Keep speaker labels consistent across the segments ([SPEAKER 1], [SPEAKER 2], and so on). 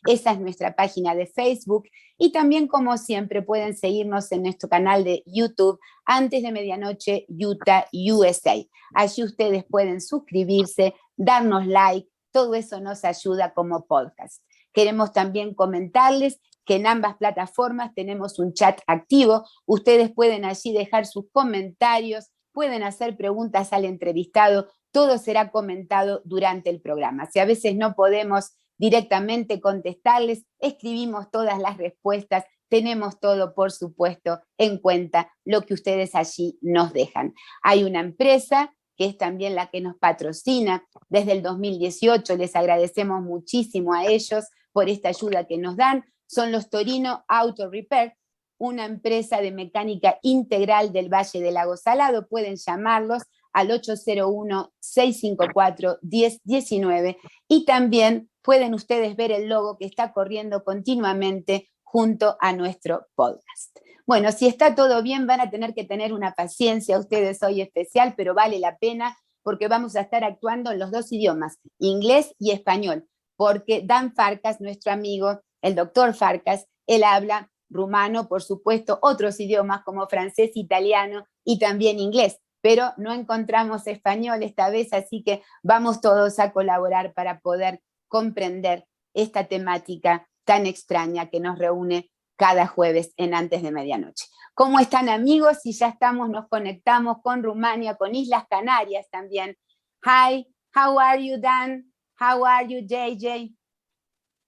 [SPEAKER 1] esa es nuestra página de Facebook, y también, como siempre, pueden seguirnos en nuestro canal de YouTube, Antes de Medianoche, Utah, USA. Allí ustedes pueden suscribirse, darnos like, todo eso nos ayuda como podcast. Queremos también comentarles que en ambas plataformas tenemos un chat activo. Ustedes pueden allí dejar sus comentarios, pueden hacer preguntas al entrevistado, todo será comentado durante el programa. Si a veces no podemos directamente contestarles, escribimos todas las respuestas, tenemos todo, por supuesto, en cuenta lo que ustedes allí nos dejan. Hay una empresa que es también la que nos patrocina desde el 2018, les agradecemos muchísimo a ellos por esta ayuda que nos dan, son los Torino Auto Repair, una empresa de mecánica integral del Valle del Lago Salado. Pueden llamarlos al 801-654-1019 y también pueden ustedes ver el logo que está corriendo continuamente junto a nuestro podcast. Bueno, si está todo bien, van a tener que tener una paciencia ustedes hoy especial, pero vale la pena porque vamos a estar actuando en los dos idiomas, inglés y español, porque Dan Farcas, nuestro amigo, el doctor Farcas, él habla rumano, por supuesto, otros idiomas como francés, italiano y también inglés, pero no encontramos español esta vez, así que vamos todos a colaborar para poder comprender esta temática tan extraña que nos reúne cada jueves en Antes de Medianoche. ¿Cómo están, amigos? Si ya estamos, nos conectamos con Rumania, con Islas Canarias también. Hi, how are you, Dan? How are you, JJ?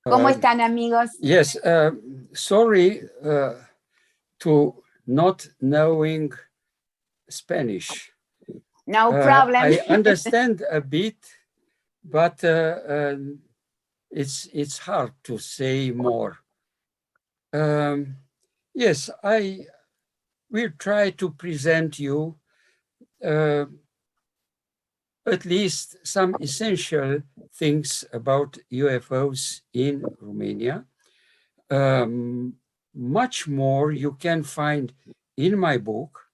[SPEAKER 1] ¿Cómo están, amigos?
[SPEAKER 2] Yes, sorry to not knowing Spanish.
[SPEAKER 1] No problem.
[SPEAKER 2] I understand a bit, but it's hard to say more. Yes, I will try to present you at least some essential things about UFOs in Romania. Much more you can find in my book,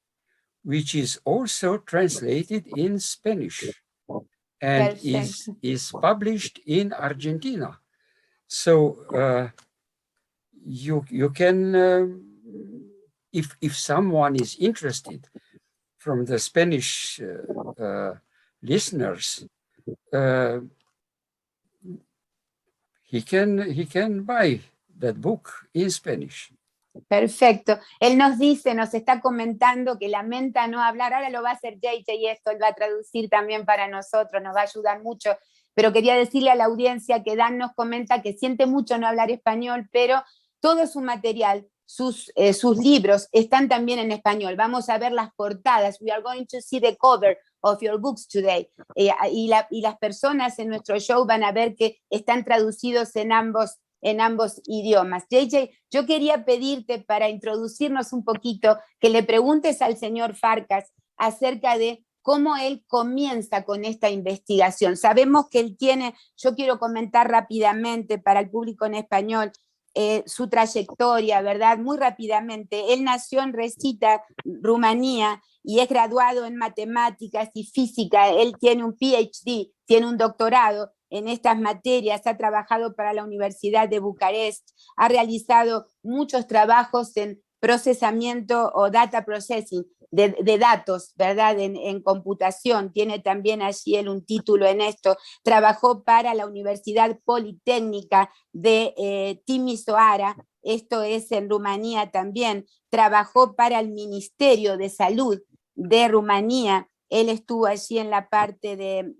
[SPEAKER 2] which is also translated in Spanish and is published in Argentina. So you can, if someone is interested from the Spanish listeners, he can buy that book in Spanish.
[SPEAKER 1] Perfecto. Él nos dice, nos está comentando que lamenta no hablar. Ahora lo va a hacer JJ y esto él va a traducir también para nosotros, nos va a ayudar mucho. Pero quería decirle a la audiencia que Dan nos comenta que siente mucho no hablar español, pero todo su material, sus libros están también en español. Vamos a ver las portadas. We are going to see the cover of your books today. Y las personas en nuestro show van a ver que están traducidos en ambos idiomas. JJ, yo quería pedirte para introducirnos un poquito que le preguntes al señor Farcas acerca de cómo él comienza con esta investigación. Sabemos que él tiene, yo quiero comentar rápidamente para el público en español, su trayectoria, ¿verdad? Muy rápidamente. Él nació en Recita, Rumanía, y es graduado en matemáticas y física. Él tiene un PhD, tiene un doctorado en estas materias, ha trabajado para la Universidad de Bucarest, ha realizado muchos trabajos en procesamiento o data processing de datos, ¿verdad? En computación, tiene también allí él un título en esto, trabajó para la Universidad Politécnica de Timișoara, esto es en Rumanía también, trabajó para el Ministerio de Salud de Rumanía. Él estuvo allí en la parte de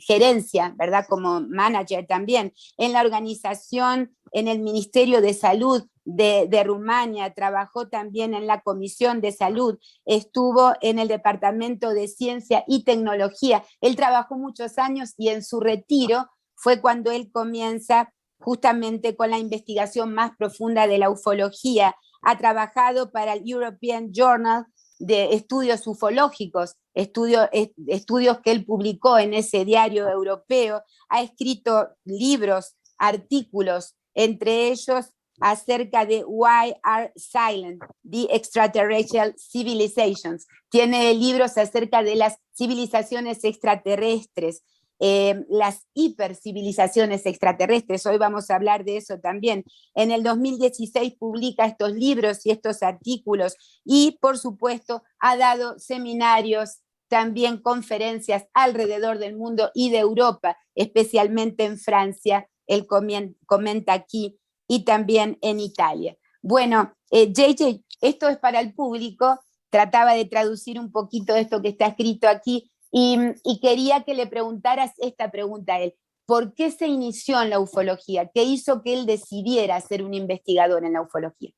[SPEAKER 1] gerencia, ¿verdad? Como manager también, en la organización, en el Ministerio de Salud de Rumania, trabajó también en la Comisión de Salud, estuvo en el Departamento de Ciencia y Tecnología. Él trabajó muchos años y en su retiro fue cuando él comienza justamente con la investigación más profunda de la ufología. Ha trabajado para el European Journal de estudios ufológicos, estudios que él publicó en ese diario europeo, ha escrito libros, artículos, entre ellos acerca de Why Are Silent, the Extraterrestrial Civilizations. Tiene libros acerca de las civilizaciones extraterrestres. las hipercivilizaciones extraterrestres. Hoy vamos a hablar de eso también. En el 2016 publica estos libros y estos artículos y, por supuesto, ha dado seminarios, también conferencias alrededor del mundo y de Europa, especialmente en Francia, él comenta aquí, y también en Italia. Bueno, JJ, esto es para el público, trataba de traducir un poquito esto que está escrito aquí, y quería que le preguntaras esta pregunta a él. ¿Por qué se inició en la ufología? ¿Qué hizo que él decidiera ser un investigador en la ufología?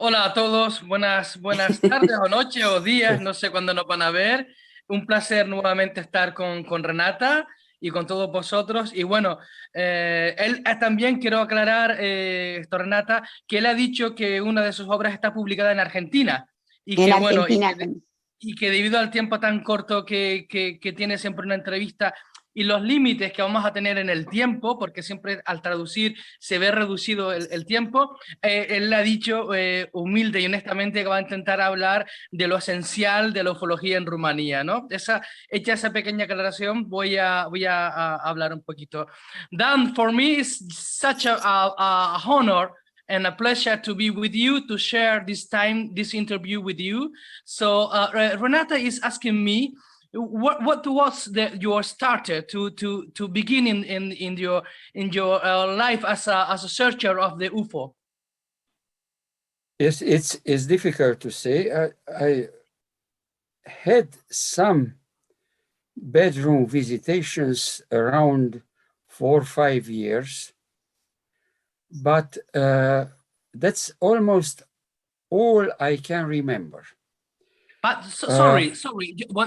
[SPEAKER 3] Hola a todos, buenas tardes o noches o días, no sé cuándo nos van a ver. Un placer nuevamente estar con Renata y con todos vosotros. Y bueno, él también quiero aclarar, esto, Renata, que él ha dicho que una de sus obras está publicada en Argentina y
[SPEAKER 1] En
[SPEAKER 3] que bueno,
[SPEAKER 1] Argentina.
[SPEAKER 3] y que debido al tiempo tan corto que tiene siempre una entrevista y los límites que vamos a tener en el tiempo, porque siempre al traducir se ve reducido el tiempo, él ha dicho humilde y honestamente que va a intentar hablar de lo esencial de la ufología en Rumanía, ¿no? Hecha esa pequeña aclaración, voy a hablar un poquito. Dan, for me, it's such a honor and a pleasure to be with you, to share this interview with you. So Renata is asking me, what was your starter to begin in your life as a searcher of the UFO?
[SPEAKER 2] Yes, it's difficult to say. I had some bedroom visitations around 4 or 5 years, but that's almost all I can remember.
[SPEAKER 3] But sorry.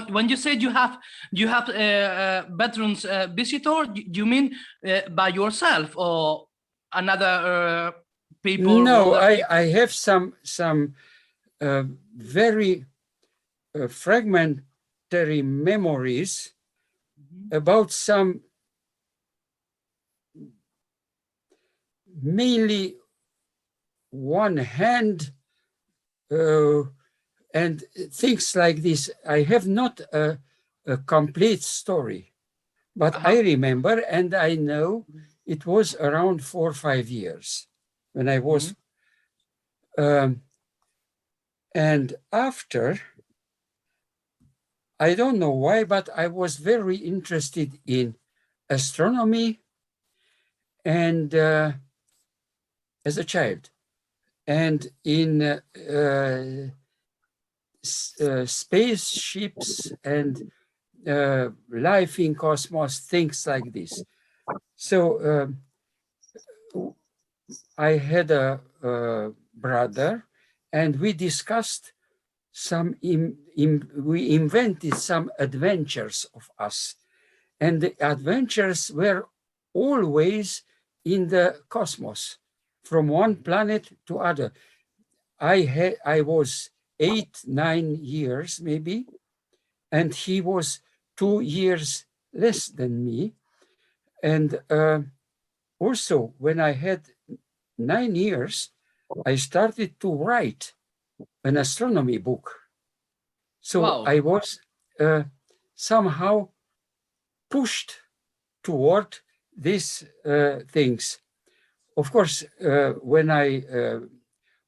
[SPEAKER 3] When you said you have veterans visitor, you mean by yourself or another people?
[SPEAKER 2] No, I have some very fragmentary memories about some mainly one hand and things like this. I have not a complete story, but I remember and I know it was around 4 or 5 years when I was, and after, I don't know why, but I was very interested in astronomy and as a child, and in spaceships and life in cosmos, things like this. So I had a brother, and we discussed we invented some adventures of us, and the adventures were always in the cosmos, from one planet to other. I was 8, 9 years maybe, and he was 2 years less than me. And also, when I had 9 years, I started to write an astronomy book. So
[SPEAKER 3] wow.
[SPEAKER 2] I was somehow pushed toward these things. Of course, when I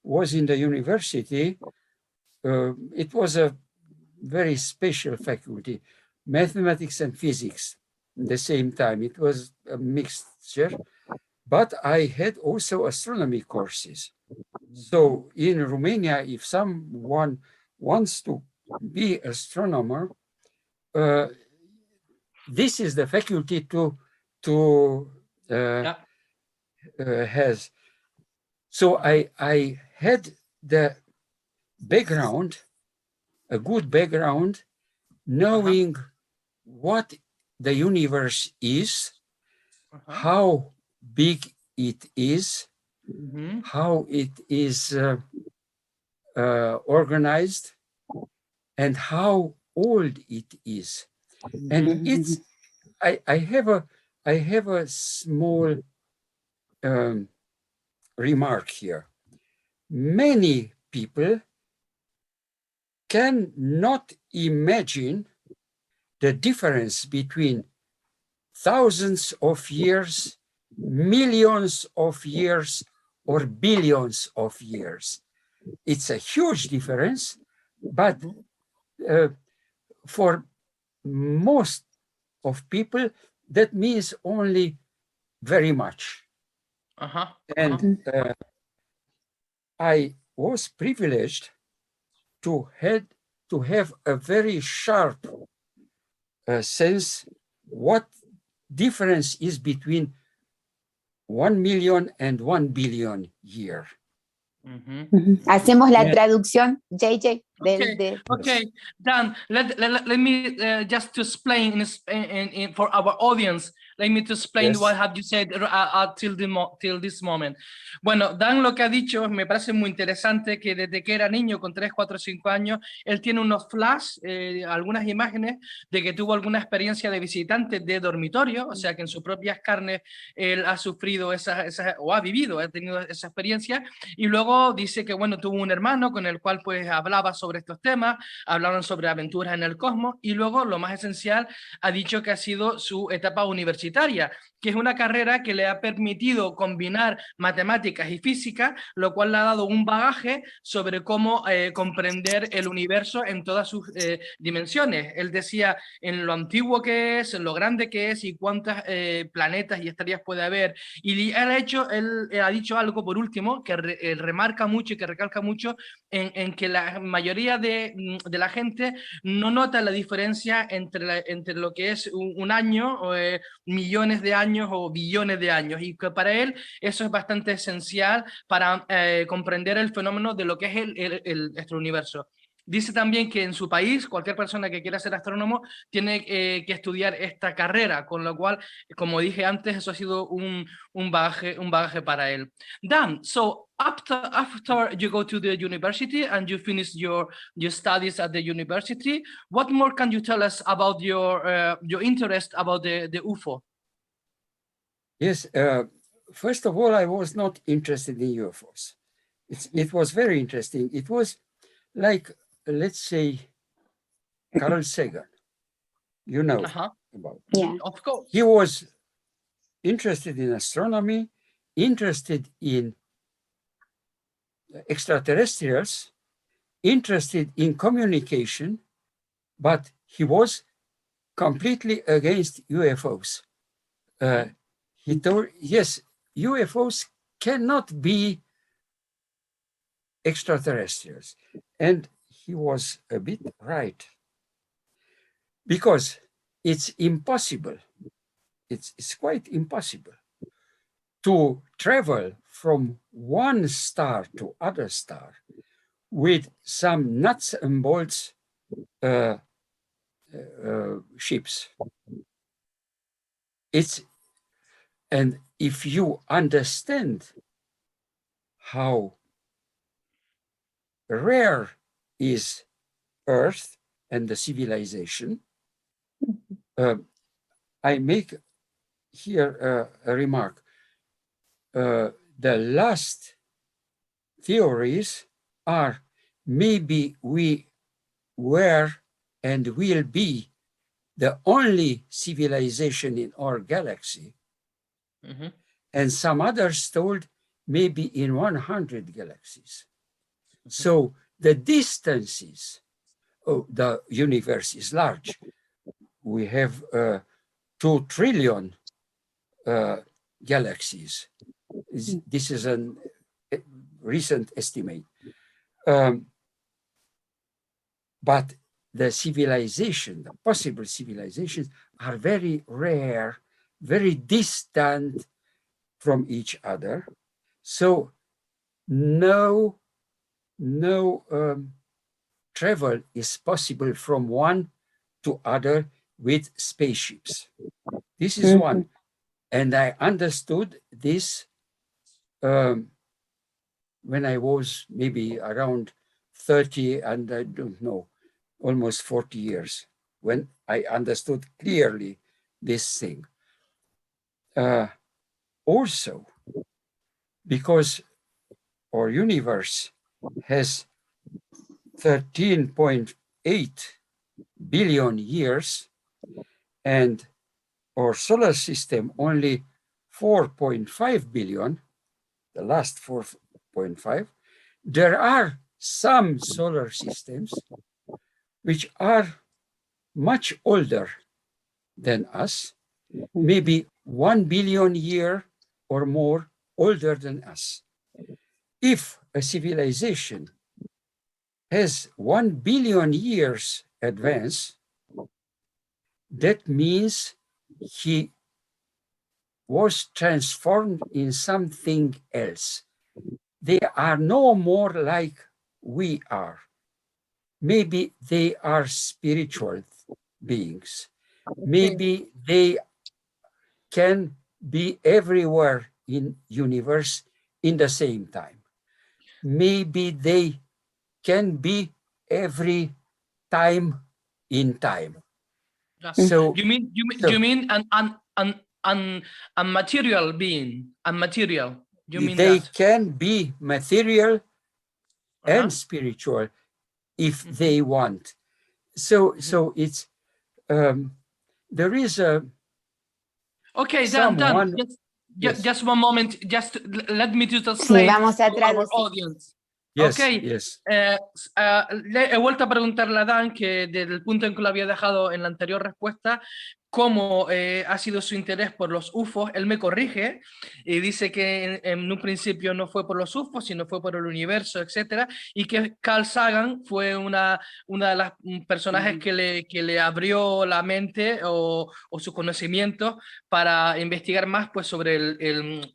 [SPEAKER 2] was in the university, it was a very special faculty, mathematics and physics at the same time. It was a mixture, but I had also astronomy courses. So in Romania, if someone wants to be astronomer, this is the faculty to has. So I had the background, a good background, knowing what the universe is, how big it is, how it is organized, and how old it is. And it's I have a small remark here. Many people cannot imagine the difference between thousands of years, millions of years, or billions of years. It's a huge difference, but for most of people, that means only very much. And I was privileged to have a very sharp sense what difference is between 1 million and 1 billion year.
[SPEAKER 1] Hacemos la traducción, JJ.
[SPEAKER 3] Okay, Dan, let me just to explain for our audience. Let me to explain what have you said till this moment. Bueno, Dan lo que ha dicho me parece muy interesante, que desde que era niño, con 3, 4, 5 años, él tiene unos flash, algunas imágenes de que tuvo alguna experiencia de visitante de dormitorio, o sea que en sus propias carnes él ha sufrido o ha vivido, ha tenido esa experiencia, y luego dice que bueno, tuvo un hermano con el cual pues hablaba sobre estos temas, hablaron sobre aventuras en el cosmos, y luego lo más esencial ha dicho que ha sido su etapa universitaria, que es una carrera que le ha permitido combinar matemáticas y física, lo cual le ha dado un bagaje sobre cómo comprender el universo en todas sus dimensiones. Él decía en lo antiguo que es, en lo grande que es y cuántas planetas y estrellas puede haber. Y él ha dicho algo por último que remarca mucho y que recalca mucho en que la mayoría de la gente no nota la diferencia entre lo que es un año, millones de años o billones de años, y que para él eso es bastante esencial para comprender el fenómeno de lo que es nuestro universo. Dice también que en su país, cualquier persona que quiera ser astrónomo tiene que estudiar esta carrera, con lo cual, como dije antes, eso ha sido un bagaje para él. Dan, so after you go to the university and you finish your studies at the university, what more can you tell us about your interest about the UFO?
[SPEAKER 2] Yes, first of all, I was not interested in UFOs. It was very interesting. It was like, let's say, Carl Sagan, you know about.
[SPEAKER 1] Yeah.
[SPEAKER 3] Of course.
[SPEAKER 2] He was interested in astronomy, interested in extraterrestrials, interested in communication, but he was completely against UFOs. He told, yes, UFOs cannot be extraterrestrials. And he was a bit right, because it's impossible. It's quite impossible to travel from one star to other star with some nuts and bolts ships. And if you understand how rare is Earth and the civilization, I make here a remark. The last theories are maybe we were and will be the only civilization in our galaxy. And some others told maybe in 100 galaxies. So the distances, the universe is large. We have 2 trillion galaxies. This is a recent estimate. But the civilization, the possible civilizations are very rare, very distant from each other. So no travel is possible from one to other with spaceships. This is one. And I understood this when I was maybe around 30 and I don't know, almost 40 years, when I understood clearly this thing. Also, because our universe has 13.8 billion years, and our solar system only 4.5 billion, the last 4.5, there are some solar systems which are much older than us, maybe 1 billion year or more older than us. If a civilization has 1 billion years advance, that means he was transformed in something else. They are no more like we are. Maybe they are spiritual beings. Maybe they can be everywhere in universe in the same time. Maybe they can be every time in time. So
[SPEAKER 3] you mean an material being, unmaterial. You mean
[SPEAKER 2] they
[SPEAKER 3] that?
[SPEAKER 2] can be material and spiritual if they want. So it's there is a
[SPEAKER 3] okay,
[SPEAKER 2] someone.
[SPEAKER 3] Dan,
[SPEAKER 2] Yes.
[SPEAKER 3] just one moment. Just let me to
[SPEAKER 1] Sí,
[SPEAKER 3] translate
[SPEAKER 1] vamos a
[SPEAKER 3] to our
[SPEAKER 1] traducir.
[SPEAKER 3] audience.
[SPEAKER 2] Yes,
[SPEAKER 3] Okay.
[SPEAKER 2] yes.
[SPEAKER 3] Le he vuelto a preguntarle a Dan que desde el punto en que lo había dejado en la anterior respuesta, cómo ha sido su interés por los UFOs. Él me corrige y dice que en un principio no fue por los UFOs, sino fue por el universo, etcétera, y que Carl Sagan fue una de las personajes que le abrió la mente o su conocimiento para investigar más pues, sobre el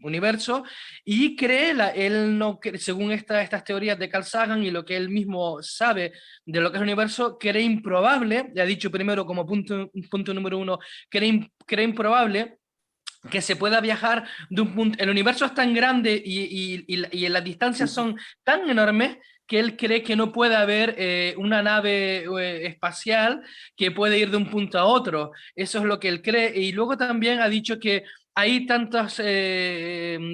[SPEAKER 3] universo, y cree, él no, según estas teorías de Carl Sagan y lo que él mismo sabe de lo que es el universo, cree improbable, ya ha dicho primero como punto número uno, cree improbable que se pueda viajar de un punto. El universo es tan grande y las distancias son tan enormes que él cree que no puede haber una nave espacial que puede ir de un punto a otro. Eso es lo que él cree. Y luego también ha dicho que hay tantos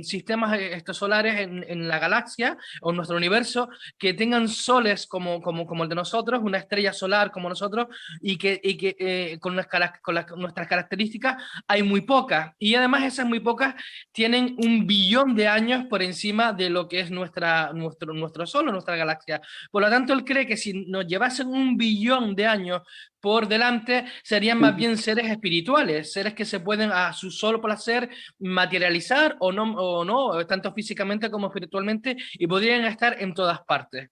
[SPEAKER 3] sistemas solares en la galaxia o en nuestro universo que tengan soles como el de nosotros, una estrella solar como nosotros, y que con nuestras características hay muy pocas. Y además esas muy pocas tienen 1 billón de años por encima de lo que es nuestro Sol o nuestra galaxia. Por lo tanto, él cree que si nos llevasen 1 billón de años por delante, serían más bien seres espirituales, seres que se pueden a su solo placer materializar o no, tanto físicamente como espiritualmente, y podrían estar en todas partes.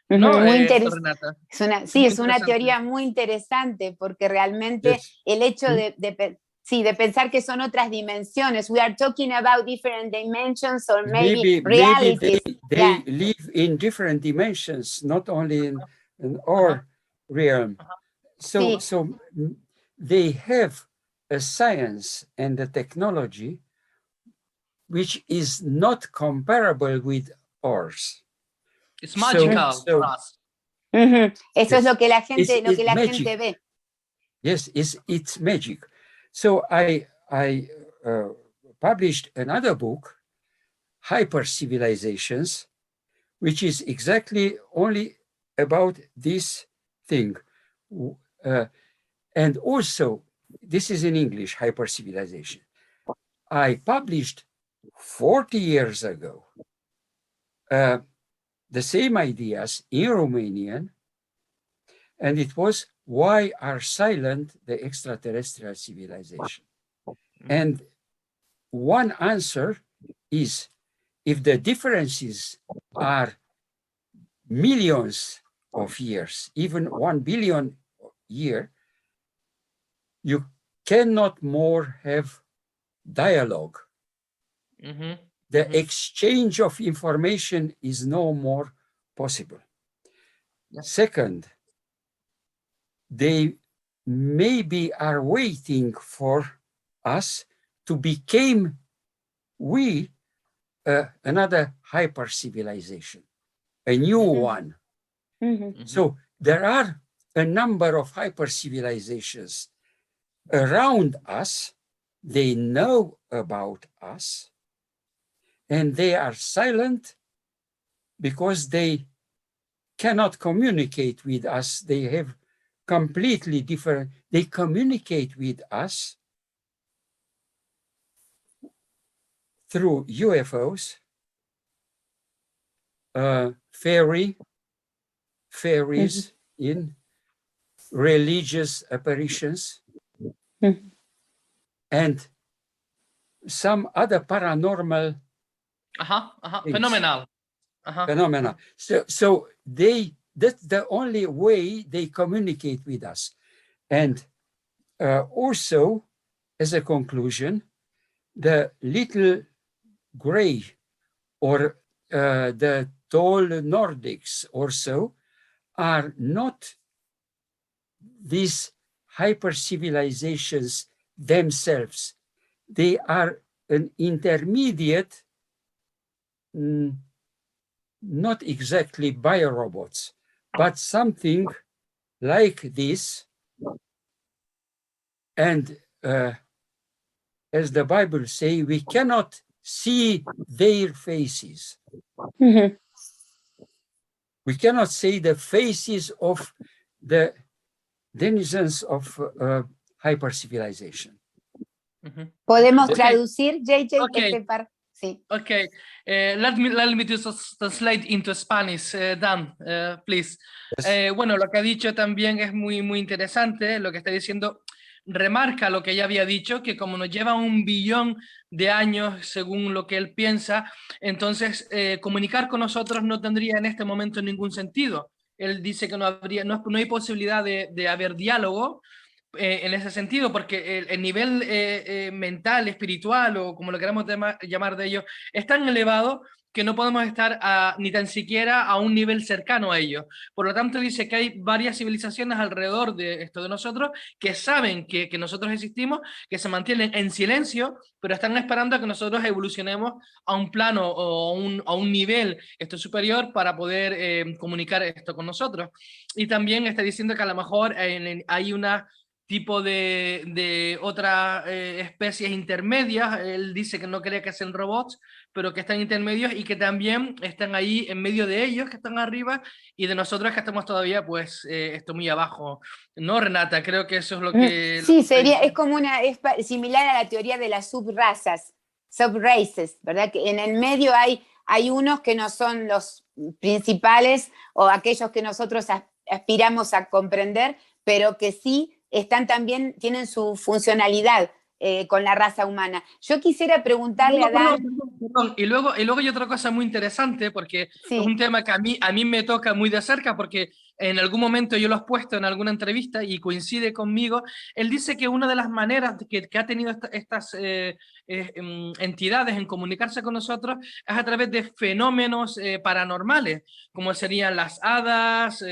[SPEAKER 3] ¿No,
[SPEAKER 1] Muy interesante.
[SPEAKER 3] Renata?
[SPEAKER 1] Sí, es una teoría muy interesante porque realmente
[SPEAKER 2] Yes.
[SPEAKER 1] el hecho de pensar que son otras dimensiones. We are talking about different dimensions or maybe realities.
[SPEAKER 2] Maybe they live in different dimensions, not only in our realm. So they have a science and a technology which is not comparable with ours.
[SPEAKER 3] It's magical for us.
[SPEAKER 1] Eso es lo que la gente,
[SPEAKER 2] gente
[SPEAKER 1] ve.
[SPEAKER 2] Yes, it's magic. So I published another book, Hyper Civilizations, which is exactly only about this thing. And also, this is in English, Hyper Civilization. I published 40 years ago the same ideas in Romanian, and it was Why Are Silent the Extraterrestrial Civilization? And one answer is, if the differences are millions of years, even 1 billion year, you cannot more have dialogue. The exchange of information is no more possible. Second, they maybe are waiting for us to become another hyper civilization, a new one. So there are a number of hyper civilizations around us. They know about us, and they are silent because they cannot communicate with us. They have completely different, they communicate with us through UFOs, fairies in religious apparitions, and some other paranormal
[SPEAKER 3] Fenomenal.
[SPEAKER 2] phenomena. So that's the only way they communicate with us. And also, as a conclusion, the little gray or the tall Nordics or so are not these hyper civilizations themselves. They are an intermediate, not exactly biorobots, but something like this. And as the Bible says, we cannot see their faces. We cannot see the faces of the denizens of hyper civilization.
[SPEAKER 1] ¿Podemos traducir, JJ?
[SPEAKER 3] Okay.
[SPEAKER 1] Sí.
[SPEAKER 3] Okay, let me just translate into Spanish, Dan, please.
[SPEAKER 2] Yes.
[SPEAKER 3] Bueno, lo que ha dicho también es muy interesante, lo que está diciendo remarca lo que ya había dicho, que como nos lleva 1 billón de años según lo que él piensa, entonces comunicar con nosotros no tendría en este momento ningún sentido. Él dice que no hay posibilidad de haber diálogo, en ese sentido, porque el nivel mental, espiritual o como lo queramos llamar de ellos, es tan elevado que no podemos estar ni tan siquiera a un nivel cercano a ellos. Por lo tanto, dice que hay varias civilizaciones alrededor de esto de nosotros que saben que nosotros existimos, que se mantienen en silencio, pero están esperando a que nosotros evolucionemos a un plano o a un nivel superior para poder comunicar esto con nosotros. Y también está diciendo que a lo mejor hay una tipo de otras especies intermedias. Él dice que no cree que sean robots, pero que están intermedios y que también están ahí en medio de ellos, que están arriba, y de nosotros que estamos todavía, pues, esto muy abajo. ¿No, Renata? Creo que eso es lo que...
[SPEAKER 1] Sí, es como es similar a la teoría de las subrazas, subraces, ¿verdad? Que en el medio hay unos que no son los principales o aquellos que nosotros aspiramos a comprender, pero que sí tienen su funcionalidad con la raza humana. Yo quisiera preguntarle a Dan...
[SPEAKER 3] Perdón. Y luego hay otra cosa muy interesante, porque
[SPEAKER 1] sí.
[SPEAKER 3] es un tema que a mí me toca muy de cerca, porque en algún momento yo lo he puesto en alguna entrevista y coincide conmigo. Él dice que una de las maneras que ha tenido estas entidades en comunicarse con nosotros es a través de fenómenos paranormales, como serían las hadas,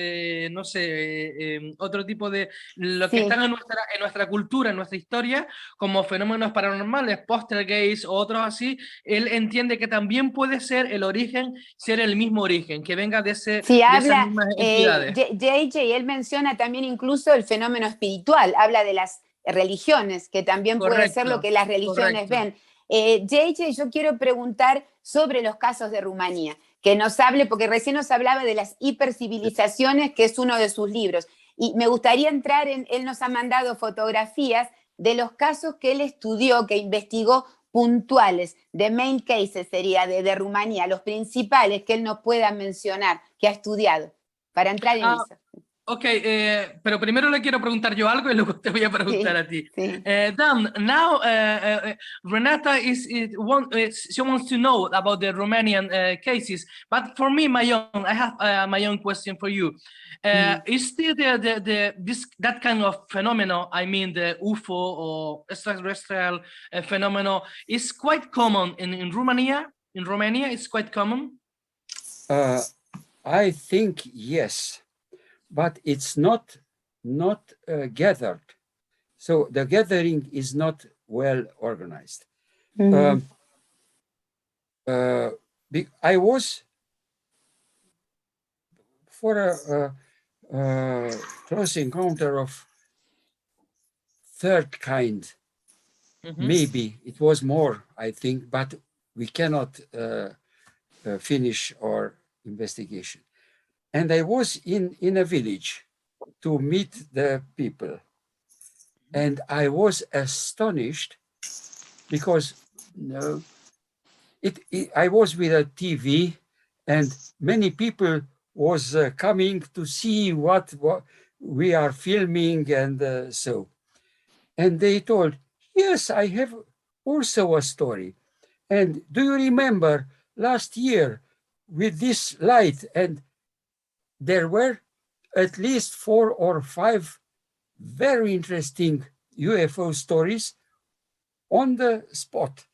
[SPEAKER 3] no sé, otro tipo de... lo que están en nuestra cultura, en nuestra historia, como fenómenos paranormales, poltergeist o otros así. Él entiende que también puede ser el origen, ser el mismo origen, que venga de esas mismas entidades.
[SPEAKER 1] JJ, él menciona también incluso el fenómeno espiritual, habla de las religiones, que también puede ser lo que las religiones ven. JJ, yo quiero preguntar sobre los casos de Rumanía, que nos hable, porque recién nos hablaba de las hipercivilizaciones, que es uno de sus libros, y me gustaría entrar él nos ha mandado fotografías de los casos que él estudió, que investigó puntuales, de main cases sería de Rumanía, los principales que él nos pueda mencionar, que ha estudiado, para entrar en eso.
[SPEAKER 3] Ok, pero primero le quiero preguntar yo algo y luego te voy a preguntar a ti. Dan, now Renata she wants to know about the Romanian cases, but for me, I have my own question for you. Is that kind of phenomenon, I mean the UFO or extraterrestrial phenomenon, is quite common in Romania? In Romania, it's quite common?
[SPEAKER 2] I think yes. But it's not gathered. So the gathering is not well organized. I was for a close encounter of third kind. Maybe it was more, I think, but we cannot finish our investigation. And I was in a village to meet the people. And I was astonished because I was with a TV, and many people was coming to see what we are filming, and so. And they told, yes, I have also a story. And do you remember last year with this light? And there were at least 4 or 5 very interesting UFO stories on the spot.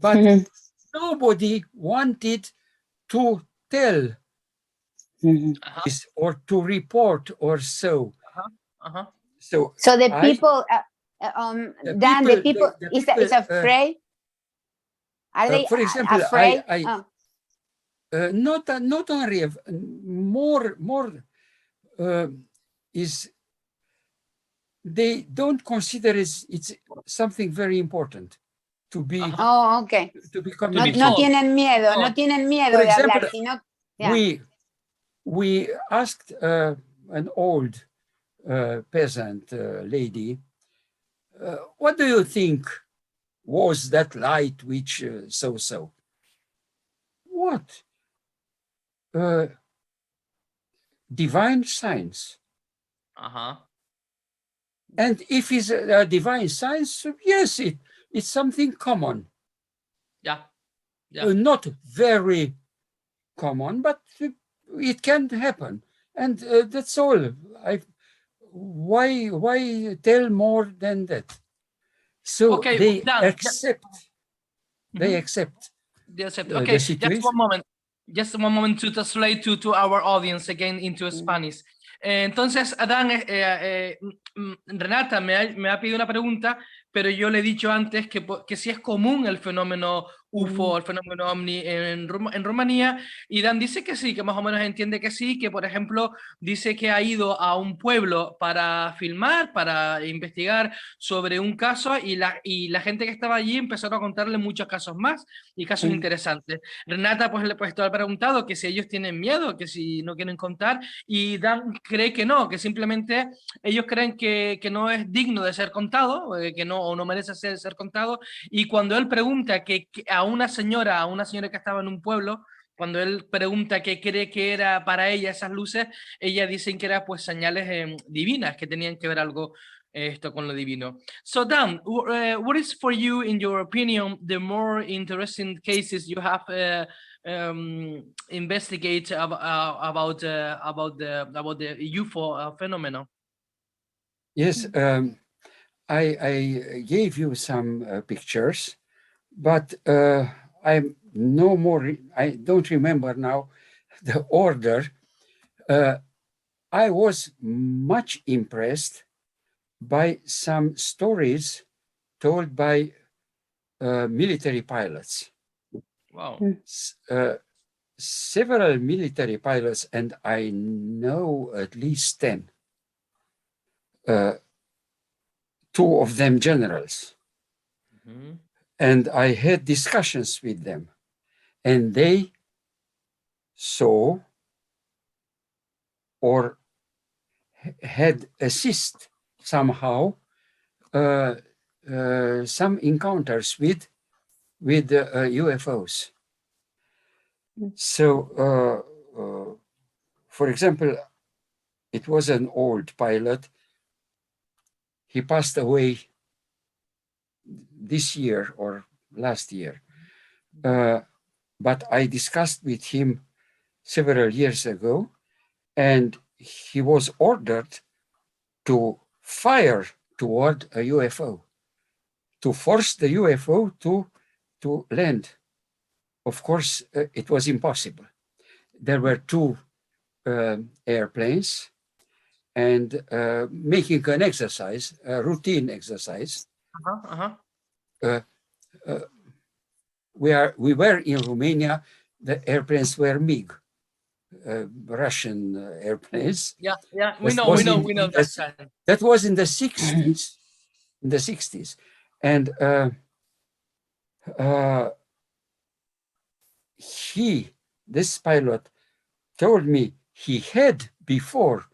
[SPEAKER 2] But nobody wanted to tell this or to report or so. So
[SPEAKER 1] the people, Dan, the people is afraid? Are they
[SPEAKER 2] for example,
[SPEAKER 1] afraid?
[SPEAKER 2] Not only more is they don't consider it's something very important to be.
[SPEAKER 1] Okay.
[SPEAKER 2] To become
[SPEAKER 1] no tienen miedo, no tienen miedo de hablar, sino.
[SPEAKER 2] Yeah. We asked an old peasant lady, what do you think was that light which so? What? Divine science. And if it's a divine science, yes, it's something common.
[SPEAKER 3] Yeah.
[SPEAKER 2] Not very common, but it can happen. And that's all. Why tell more than that? So they accept. They accept.
[SPEAKER 3] Okay, just one moment to translate to our audience again into Spanish. Entonces, Adán, Renata me ha pedido una pregunta, pero yo le he dicho antes que si es común el fenómeno UFO, el fenómeno OVNI en Rumanía, y Dan dice que sí, que más o menos entiende que sí, que por ejemplo dice que ha ido a un pueblo para filmar, para investigar sobre un caso, y la gente que estaba allí empezaron a contarle muchos casos más, y casos interesantes. Renata pues le ha preguntado que si ellos tienen miedo, que si no quieren contar, y Dan cree que no, que simplemente ellos creen que no es digno de ser contado, que no merece ser contado, y cuando él pregunta que a una señora que estaba en un pueblo, cuando él pregunta qué cree que era para ella esas luces, ella dice que eran pues señales divinas, que tenían que ver algo esto con lo divino. So Dan, what is for you, in your opinion, the more interesting cases you have investigate about the UFO phenomenon?
[SPEAKER 2] Yes, I gave you some pictures, but I'm no more. I don't remember now the order. I was much impressed by some stories told by military pilots.
[SPEAKER 3] Wow.
[SPEAKER 2] Several military pilots, and I know at least 10. 2 of them generals. And I had discussions with them, and they saw or had assist somehow some encounters with UFOs. So, for example, it was an old pilot. He passed away this year or last year. But I discussed with him several years ago, and he was ordered to fire toward a UFO, to force the UFO to land. Of course, it was impossible. There were 2 airplanes, and making an exercise, a routine exercise. We were in Romania. The airplanes were MiG, Russian airplanes.
[SPEAKER 3] Yeah, we know
[SPEAKER 2] that was in the 60s. In the 60s, and this pilot told me he had before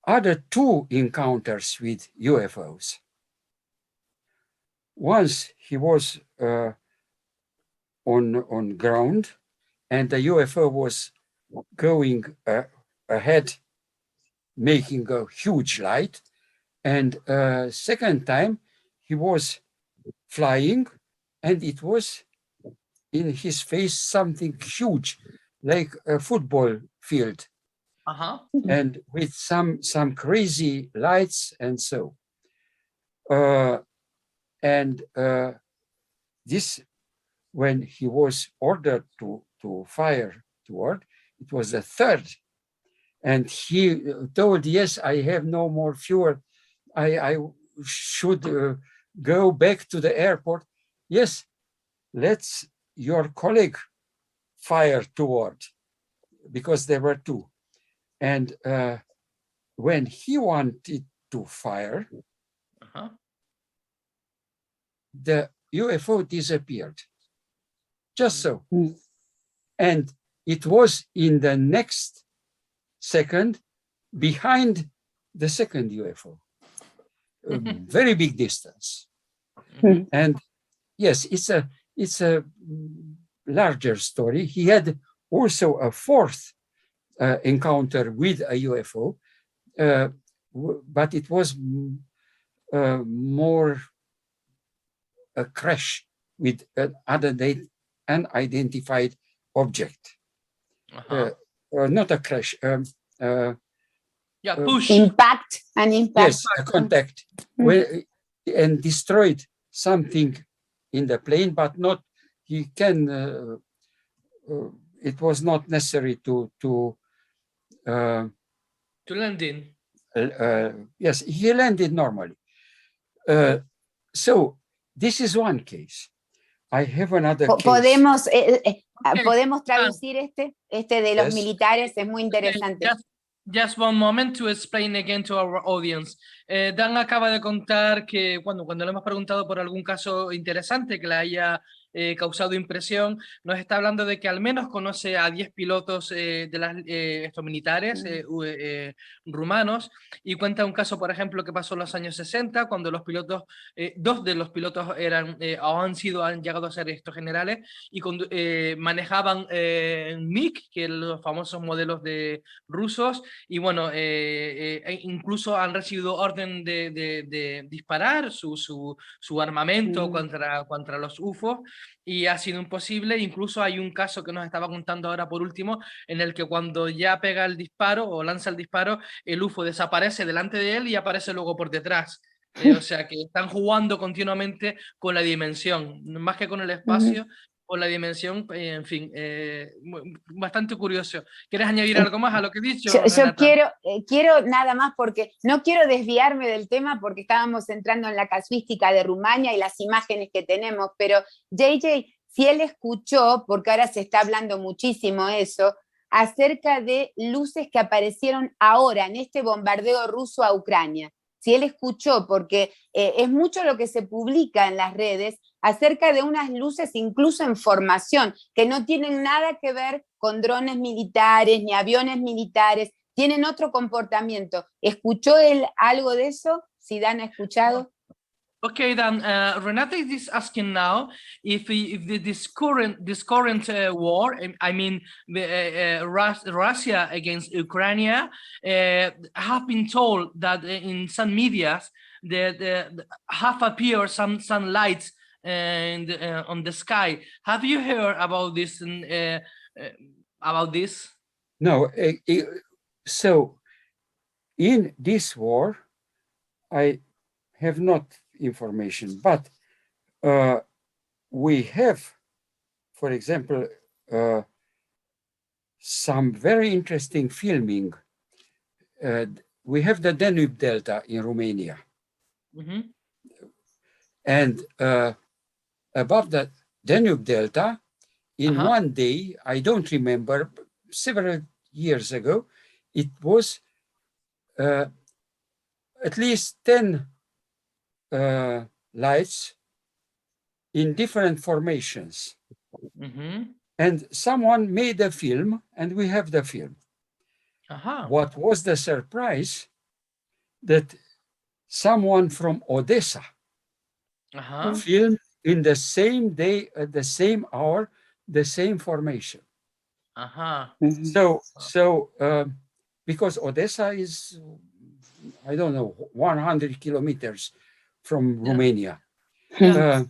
[SPEAKER 2] other 2 encounters with UFOs. once he was on ground, and the UFO was going ahead, making a huge light. And second time, he was flying, and it was in his face something huge, like a football field, and with some crazy lights and so. This, when he was ordered to fire toward, it was the third. And he told, yes, I have no more fuel. I should go back to the airport. Yes, let's your colleague fire toward, because there were two. And when he wanted to fire, the UFO disappeared. Just so. And it was in the next second behind the second UFO. A very big distance. And yes, it's a larger story. He had also a fourth encounter with a UFO, but it was more a crash with an unidentified object. Not a crash.
[SPEAKER 3] Push.
[SPEAKER 1] Impact, an impact.
[SPEAKER 2] Yes, a contact. And destroyed something in the plane, but not, he can, it was not necessary to
[SPEAKER 3] land in.
[SPEAKER 2] Yes, he landed normally. So this is one case. I have another case.
[SPEAKER 1] Podemos traducir este de los militares, es muy interesante.
[SPEAKER 3] Just one moment to explain again to our audience. Dan acaba de contar que cuando le hemos preguntado por algún caso interesante que le haya causado impresión, nos está hablando de que al menos conoce a 10 pilotos de estos militares rumanos, y cuenta un caso, por ejemplo, que pasó en los años 60, cuando los pilotos, dos de los pilotos eran o han llegado a ser estos generales, y manejaban MiG, que son los famosos modelos de rusos, y bueno, incluso han recibido orden de disparar su armamento contra los UFOs, y ha sido imposible. Incluso hay un caso que nos estaba contando ahora por último, en el que cuando ya pega el disparo o lanza el disparo, el UFO desaparece delante de él y aparece luego por detrás. O sea que están jugando continuamente con la dimensión, más que con el espacio, con la dimensión, en fin, bastante curioso. ¿Quieres añadir algo más a lo que he dicho,
[SPEAKER 1] Yo quiero nada más, porque no quiero desviarme del tema, porque estábamos entrando en la casuística de Rumania y las imágenes que tenemos, pero JJ, si él escuchó, porque ahora se está hablando muchísimo eso, acerca de luces que aparecieron ahora en este bombardeo ruso a Ucrania. Si él escuchó, porque es mucho lo que se publica en las redes acerca de unas luces incluso en formación, que no tienen nada que ver con drones militares ni aviones militares, tienen otro comportamiento. ¿Escuchó él algo de eso? Si Dan ha escuchado.
[SPEAKER 3] Okay, then Renata is asking now if this current war, I mean Russia against Ukraine, have been told that in some medias that have appeared some lights on the sky. Have you heard about this?
[SPEAKER 2] No. So in this war, I have not information, but we have, for example, some very interesting filming. We have the Danube Delta in Romania. And above the Danube Delta, in one day, I don't remember, several years ago, it was at least 10 lights in different formations. And someone made a film, and we have the film. What was the surprise? That someone from Odessa
[SPEAKER 3] Ajá.
[SPEAKER 2] filmed in the same day, at the same hour, the same formation.
[SPEAKER 3] Ajá.
[SPEAKER 2] Because Odessa is, I don't know, 100 kilometers from Romania.
[SPEAKER 3] Yeah.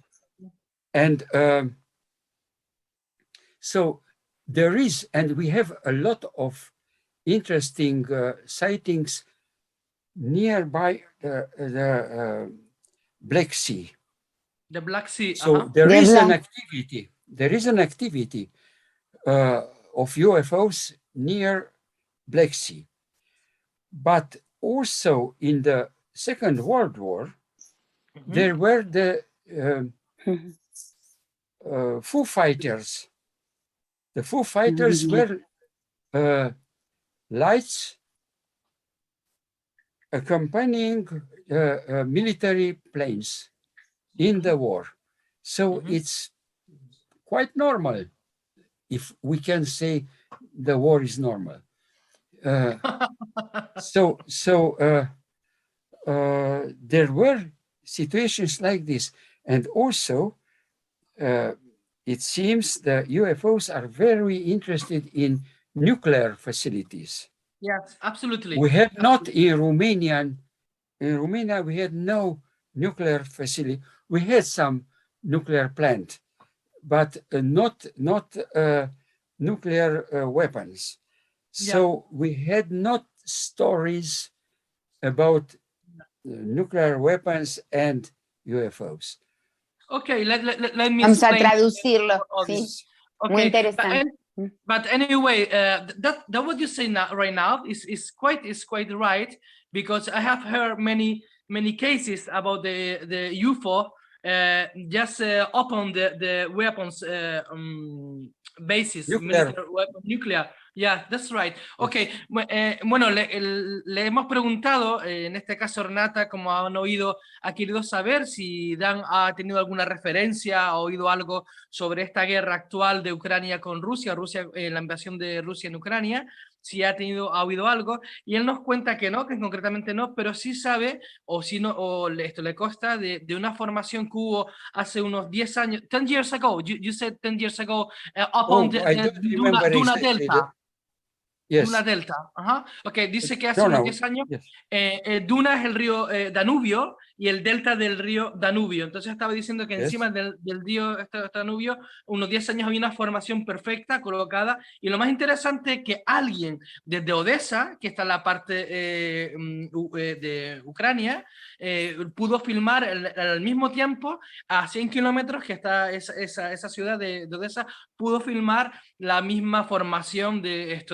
[SPEAKER 2] And so there is, and we have a lot of interesting sightings nearby the Black Sea.
[SPEAKER 3] The Black Sea.
[SPEAKER 2] So there is an activity. There is an activity of UFOs near Black Sea. But also in the Second World War, there were the Foo Fighters. The Foo Fighters were lights accompanying military planes in the war. So it's quite normal, if we can say the war is normal. There were situations like this. And also, it seems the UFOs are very interested in nuclear facilities.
[SPEAKER 3] Yes, absolutely.
[SPEAKER 2] We had not in Romania. In Romania, we had no nuclear facility. We had some nuclear plant, but not nuclear weapons. So we had not stories about nuclear weapons and UFOs.
[SPEAKER 3] Okay, let me
[SPEAKER 1] Vamos a
[SPEAKER 3] explain.
[SPEAKER 1] traducirlo. Sí.
[SPEAKER 3] Okay.
[SPEAKER 1] Muy interesante.
[SPEAKER 3] But anyway, that what you say now, right now is quite right, because I have heard many cases about the UFO just upon the weapons basis, military weapon, nuclear. Yeah, that's right. Okay, bueno, le hemos preguntado, en este caso Renata, como han oído, ha querido saber si Dan ha tenido alguna referencia, ha oído algo sobre esta guerra actual de Ucrania con Rusia, la invasión de Rusia en Ucrania, si ha oído algo, y él nos cuenta que no, que concretamente no, pero sí sabe, o si no, esto le consta de una formación que hubo hace unos 10 años, 10 years ago, you said 10 years ago, upon Duna Delta.
[SPEAKER 2] Yes.
[SPEAKER 3] Duna Delta, ok, dice que hace unos 10 años, Duna es el río Danubio y el delta del río Danubio, entonces estaba diciendo que encima del río Danubio, unos 10 años había una formación perfecta, colocada, y lo más interesante es que alguien desde Odessa, que está en la parte de Ucrania, pudo filmar al mismo tiempo, a 100 kilómetros, que está esa ciudad de Odessa, pudo filmar la misma formación de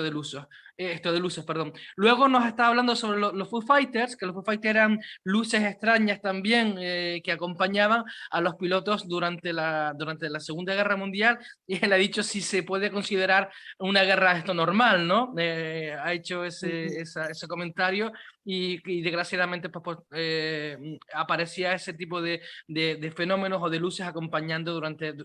[SPEAKER 3] luces, perdón. Luego nos está hablando sobre los Foo Fighters, que los Foo Fighters eran luces extrañas también que acompañaban a los pilotos durante la Segunda Guerra Mundial, y él ha dicho si se puede considerar una guerra esto normal, ¿no? Ha hecho ese comentario, y desgraciadamente pues, aparecía ese tipo de fenómenos o de luces acompañando durante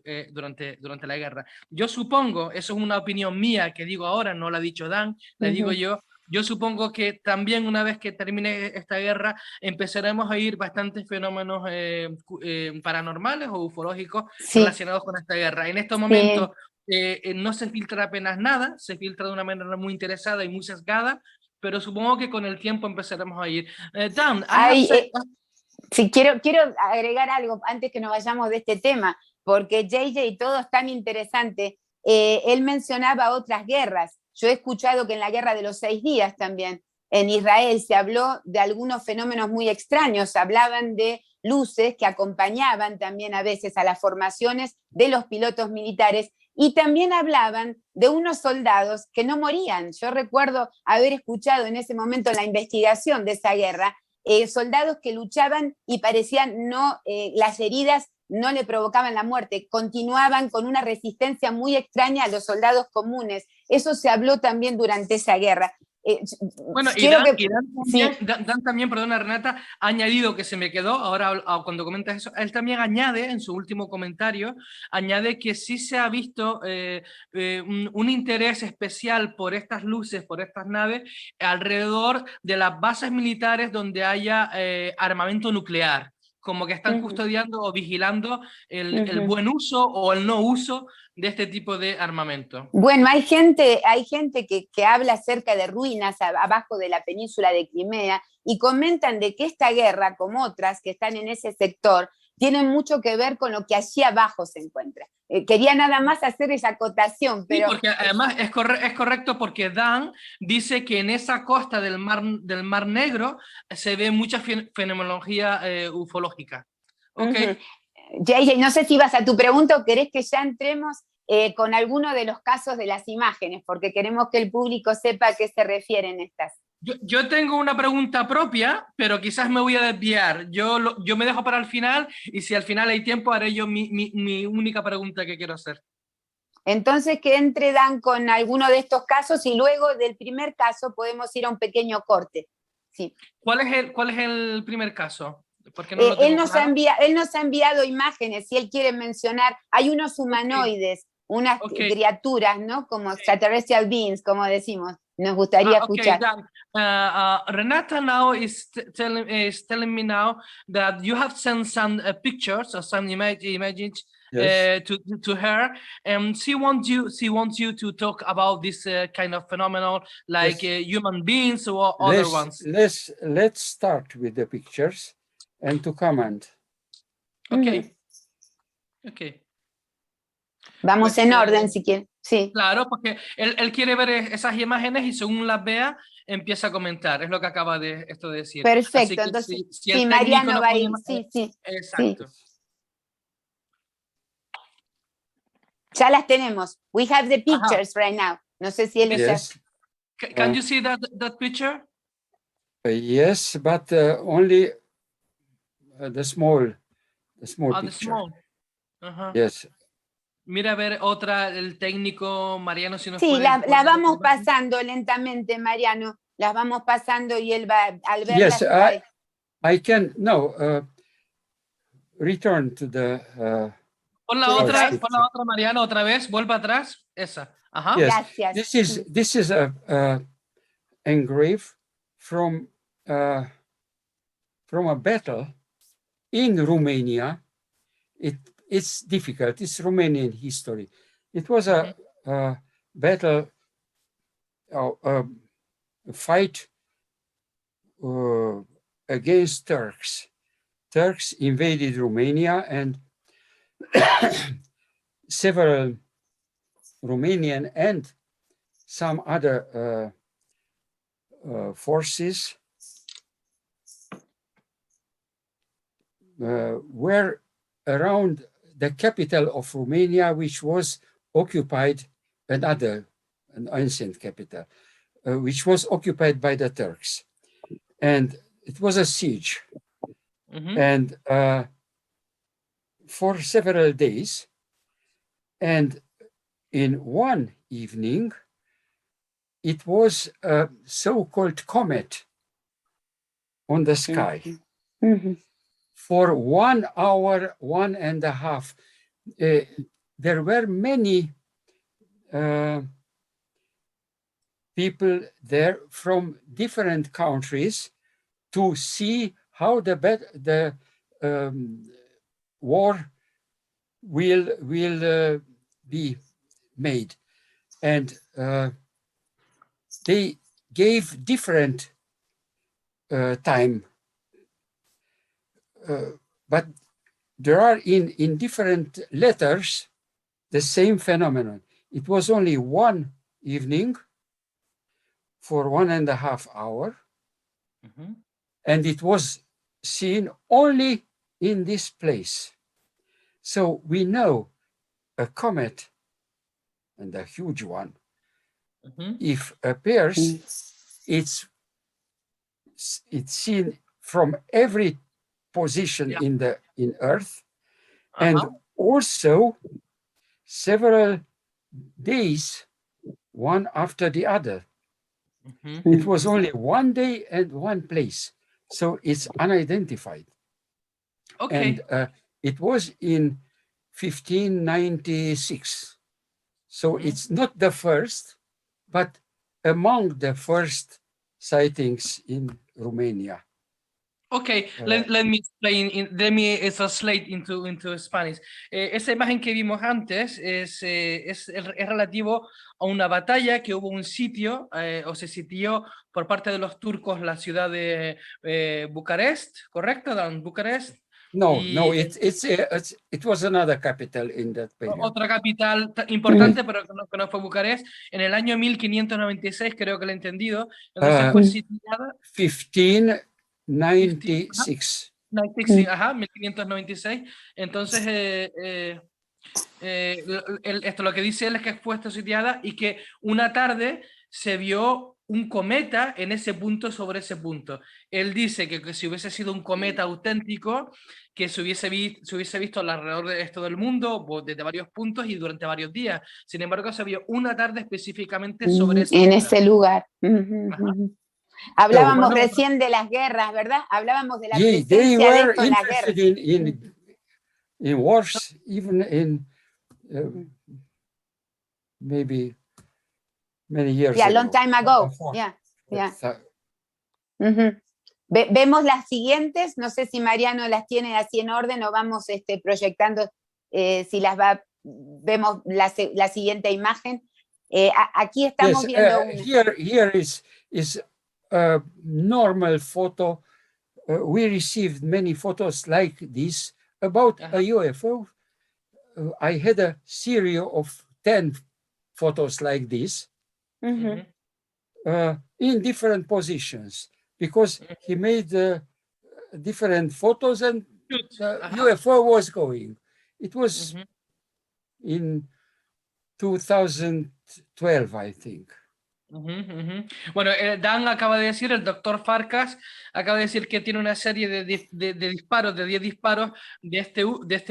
[SPEAKER 3] la guerra. Yo supongo, eso es una opinión mía que digo ahora, no la ha dicho Dan, la digo yo supongo que también una vez que termine esta guerra empezaremos a oír bastantes fenómenos paranormales o ufológicos relacionados con esta guerra. En estos momentos no se filtra apenas nada, se filtra de una manera muy interesada y muy sesgada, pero supongo que con el tiempo empezaremos a ir. Dan,
[SPEAKER 1] sí, quiero agregar algo antes que nos vayamos de este tema, porque JJ todo es tan interesante. Él mencionaba otras guerras. Yo he escuchado que en la guerra de los 6 días también, en Israel, se habló de algunos fenómenos muy extraños. Hablaban de luces que acompañaban también a veces a las formaciones de los pilotos militares, y también hablaban de unos soldados que no morían. Yo recuerdo haber escuchado en ese momento la investigación de esa guerra, soldados que luchaban y parecían las heridas no le provocaban la muerte, continuaban con una resistencia muy extraña a los soldados comunes. Eso se habló también durante esa guerra.
[SPEAKER 3] Bueno, Dan también, perdona Renata, ha añadido, que se me quedó ahora cuando comentas eso, él también añade en su último comentario, añade que sí se ha visto un interés especial por estas luces, por estas naves, alrededor de las bases militares donde haya armamento nuclear. como que están custodiando o vigilando el buen uso o el no uso de este tipo de armamento.
[SPEAKER 1] Bueno, hay gente que habla acerca de ruinas abajo de la península de Crimea y comentan de que esta guerra, como otras que están en ese sector, tienen mucho que ver con lo que allí abajo se encuentra. Quería nada más hacer esa acotación, pero...
[SPEAKER 3] Sí, porque además es correcto porque Dan dice que en esa costa del Mar Negro se ve mucha fenomenología ufológica. Okay.
[SPEAKER 1] JJ, no sé si vas a tu pregunta o querés que ya entremos con alguno de los casos de las imágenes, porque queremos que el público sepa a qué se refieren estas.
[SPEAKER 3] Yo tengo una pregunta propia, pero quizás me voy a desviar. Yo me dejo para el final y si al final hay tiempo haré yo mi única pregunta que quiero hacer.
[SPEAKER 1] Entonces que entre Dan con alguno de estos casos y luego del primer caso podemos ir a un pequeño corte. Sí.
[SPEAKER 3] ¿Cuál es el primer caso? Porque no
[SPEAKER 1] él nos ha enviado imágenes, si él quiere mencionar, hay unos humanoides, unas criaturas, ¿no? Como extraterrestrial beings, como decimos. Nos gustaría escuchar.
[SPEAKER 3] Renata now is telling me now that you have sent some pictures or some images to her, and she wants you to talk about this kind of phenomenon, like human beings or other ones.
[SPEAKER 2] Let's start with the pictures and to comment.
[SPEAKER 3] Okay.
[SPEAKER 1] Vamos en orden, si quieren. Sí.
[SPEAKER 3] Claro, porque él quiere ver esas imágenes y según las vea, empieza a comentar. Es lo que acaba de decir.
[SPEAKER 1] Perfecto, entonces,
[SPEAKER 3] si
[SPEAKER 1] Mariano va a ir. Sí.
[SPEAKER 3] Exacto.
[SPEAKER 1] Sí. Ya las tenemos. We have the pictures right now. No sé si él
[SPEAKER 3] Can you see that picture?
[SPEAKER 2] Yes, but only the small picture.
[SPEAKER 3] The small.
[SPEAKER 2] Yes.
[SPEAKER 3] Mira a ver otra, el técnico Mariano, si nos
[SPEAKER 1] sí,
[SPEAKER 3] puede...
[SPEAKER 1] la vamos pasando lentamente, Mariano. Las vamos pasando y él va, al verlas...
[SPEAKER 2] Yes, I can, return to the...
[SPEAKER 3] Pon la otra, Mariano, otra vez, vuelva atrás, esa.
[SPEAKER 2] Yes.
[SPEAKER 1] Gracias.
[SPEAKER 2] This is a engrave from a battle in Romania. It's difficult. It's Romanian history. It was a battle, a fight against Turks. Turks invaded Romania, and several Romanian and some other forces were around the capital of Romania, which was occupied, an ancient capital, which was occupied by the Turks. And it was a siege. And for several days. And in one evening, it was a so-called comet on the sky. For 1 hour, 1.5 there were many people there from different countries to see how the war will be made. And they gave different time. But there are in different letters the same phenomenon. It was only one evening for 1.5 hours, and it was seen only in this place. So we know a comet, and a huge one, if appears, it's seen from every position in Earth, and also several days, one after the other. It was only one day and one place, so it's unidentified. And it was in 1596. So it's not the first, but among the first sightings in Romania.
[SPEAKER 3] Okay, let me explain. Let me translate into Spanish. Esa imagen que vimos antes es relativo a una batalla que hubo un sitio o se sitió por parte de los turcos la ciudad de Bucarest, ¿correcto, Dan? Bucarest.
[SPEAKER 2] No, it was another capital in that period.
[SPEAKER 3] Otra capital importante, pero que no fue Bucarest, en el año 1596, creo que lo he entendido, entonces fue sitiada.
[SPEAKER 2] 1596.
[SPEAKER 3] 1596. Entonces, esto lo que dice él es que fue sitiada y que una tarde se vio un cometa en ese punto sobre ese punto. Él dice que si hubiese sido un cometa auténtico, que se hubiese visto alrededor de esto del mundo, desde varios puntos y durante varios días. Sin embargo, se vio una tarde específicamente sobre
[SPEAKER 1] ese lugar. Hablábamos recién de las guerras, ¿verdad? Hablábamos de la presencia de esto en las guerras.
[SPEAKER 2] In wars, even in maybe many years
[SPEAKER 1] yeah,
[SPEAKER 2] ago.
[SPEAKER 1] long time ago. Yeah. Vemos las siguientes, no sé si Mariano las tiene así en orden o vamos proyectando si las va, vemos la siguiente imagen. Aquí estamos viendo
[SPEAKER 2] here is a normal photo. We received many photos like this about a UFO. I had a series of 10 photos like this in different positions because he made different photos and UFO was going. It was in 2012, I think.
[SPEAKER 3] Bueno, Dan acaba de decir, el doctor Farcas acaba de decir que tiene una serie de disparos, de 10 disparos de este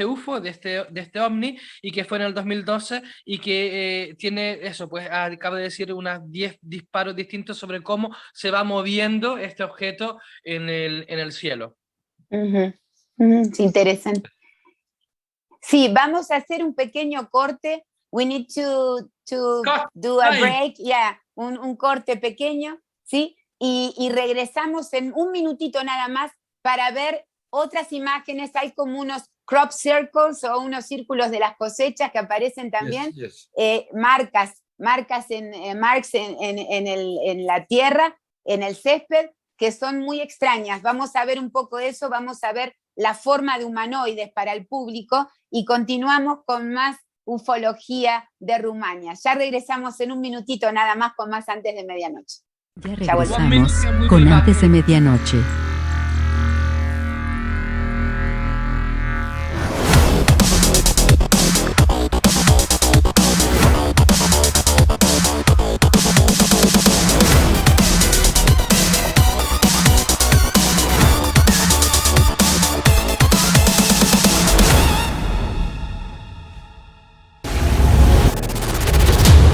[SPEAKER 3] UFO, de este OVNI, y que fue en el 2012 y que tiene eso, pues acaba de decir unas 10 disparos distintos sobre cómo se va moviendo este objeto en el cielo.
[SPEAKER 1] Es interesante. Sí, vamos a hacer un pequeño corte. We need to do a break, un corte pequeño, ¿sí? Y regresamos en un minutito nada más para ver otras imágenes. Hay como unos crop circles o unos círculos de las cosechas que aparecen también, marcas en la tierra, en el césped, que son muy extrañas. Vamos a ver un poco eso, vamos a ver la forma de humanoides para el público y continuamos con más ufología de Rumania. Ya regresamos en un minutito nada más con más antes de medianoche.
[SPEAKER 4] Ya regresamos con antes de medianoche.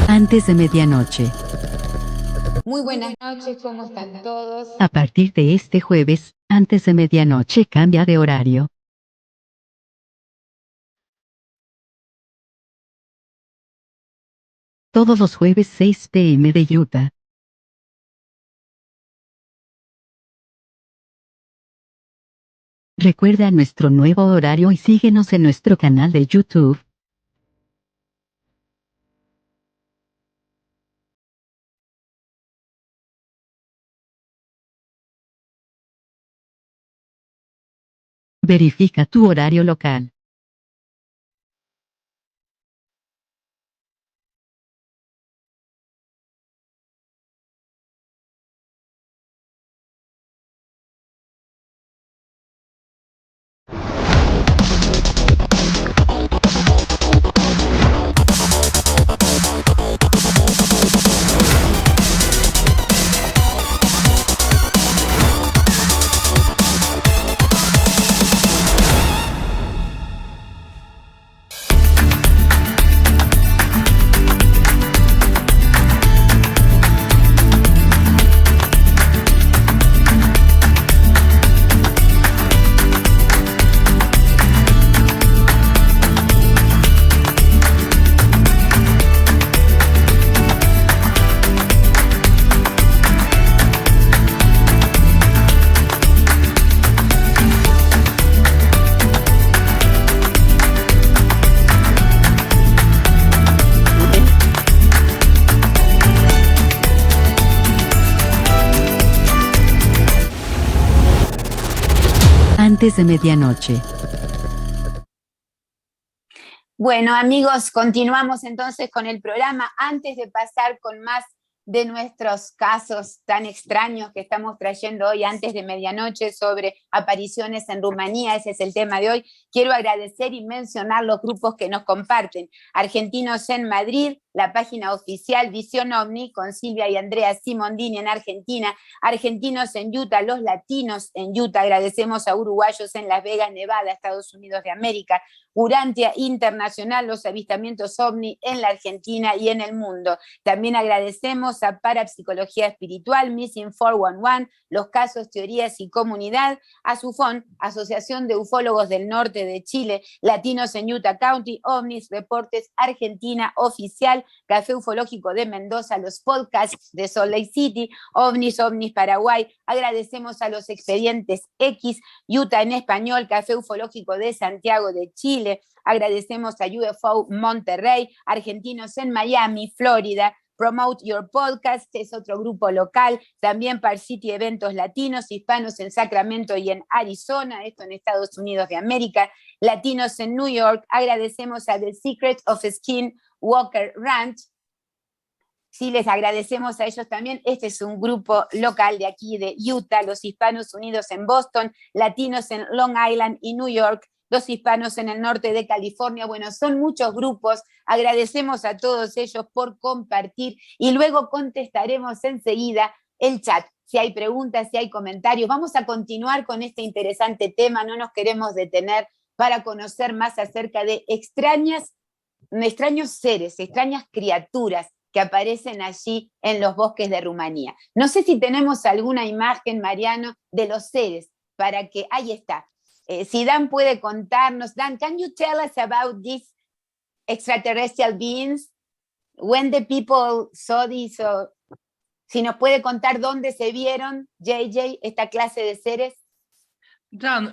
[SPEAKER 4] Antes de medianoche.
[SPEAKER 1] Muy buenas noches, ¿cómo están todos?
[SPEAKER 4] A partir de este jueves, antes de medianoche cambia de horario. Todos los jueves 6 p.m. de Utah. Recuerda nuestro nuevo horario y síguenos en nuestro canal de YouTube. Verifica tu horario local. antes de medianoche.
[SPEAKER 1] Bueno, amigos, continuamos entonces con el programa. Antes de pasar con más de nuestros casos tan extraños que estamos trayendo hoy antes de medianoche sobre apariciones en Rumanía, ese es el tema de hoy, quiero agradecer y mencionar los grupos que nos comparten. Argentinos en Madrid, la página oficial Visión OVNI con Silvia y Andrea Simondini en Argentina, argentinos en Utah, los latinos en Utah, agradecemos a uruguayos en Las Vegas, Nevada, Estados Unidos de América, Urantia Internacional, los avistamientos OVNI en la Argentina y en el mundo. También agradecemos a Parapsicología Espiritual, Missing 411, los casos, teorías y comunidad, a SUFON, Asociación de Ufólogos del Norte de Chile, Latinos en Utah County, OVNIs, Reportes Argentina Oficial, Café Ufológico de Mendoza, los podcasts de Salt Lake City, OVNIs Paraguay, agradecemos a los Expedientes X, Utah en Español, Café Ufológico de Santiago de Chile, agradecemos a UFO Monterrey, argentinos en Miami, Florida, Promote Your Podcast, es otro grupo local, también Par City Eventos Latinos, hispanos en Sacramento y en Arizona, esto en Estados Unidos de América, latinos en New York, agradecemos a The Secret of Skin Walker Ranch, sí, les agradecemos a ellos también. Este es un grupo local de aquí, de Utah, los hispanos unidos en Boston, latinos en Long Island y New York, los hispanos en el norte de California. Bueno, son muchos grupos. Agradecemos a todos ellos por compartir y luego contestaremos enseguida el chat. Si hay preguntas, si hay comentarios. Vamos a continuar con este interesante tema. No nos queremos detener para conocer más acerca de extraños seres, extrañas criaturas que aparecen allí en los bosques de Rumanía. No sé si tenemos alguna imagen, Mariano, de los seres, para que, ahí está. Si Dan puede contarnos, Dan, can you tell us about these extraterrestrial beings? When the people saw this, si nos puede contar dónde se vieron, JJ, esta clase de seres.
[SPEAKER 3] Dan,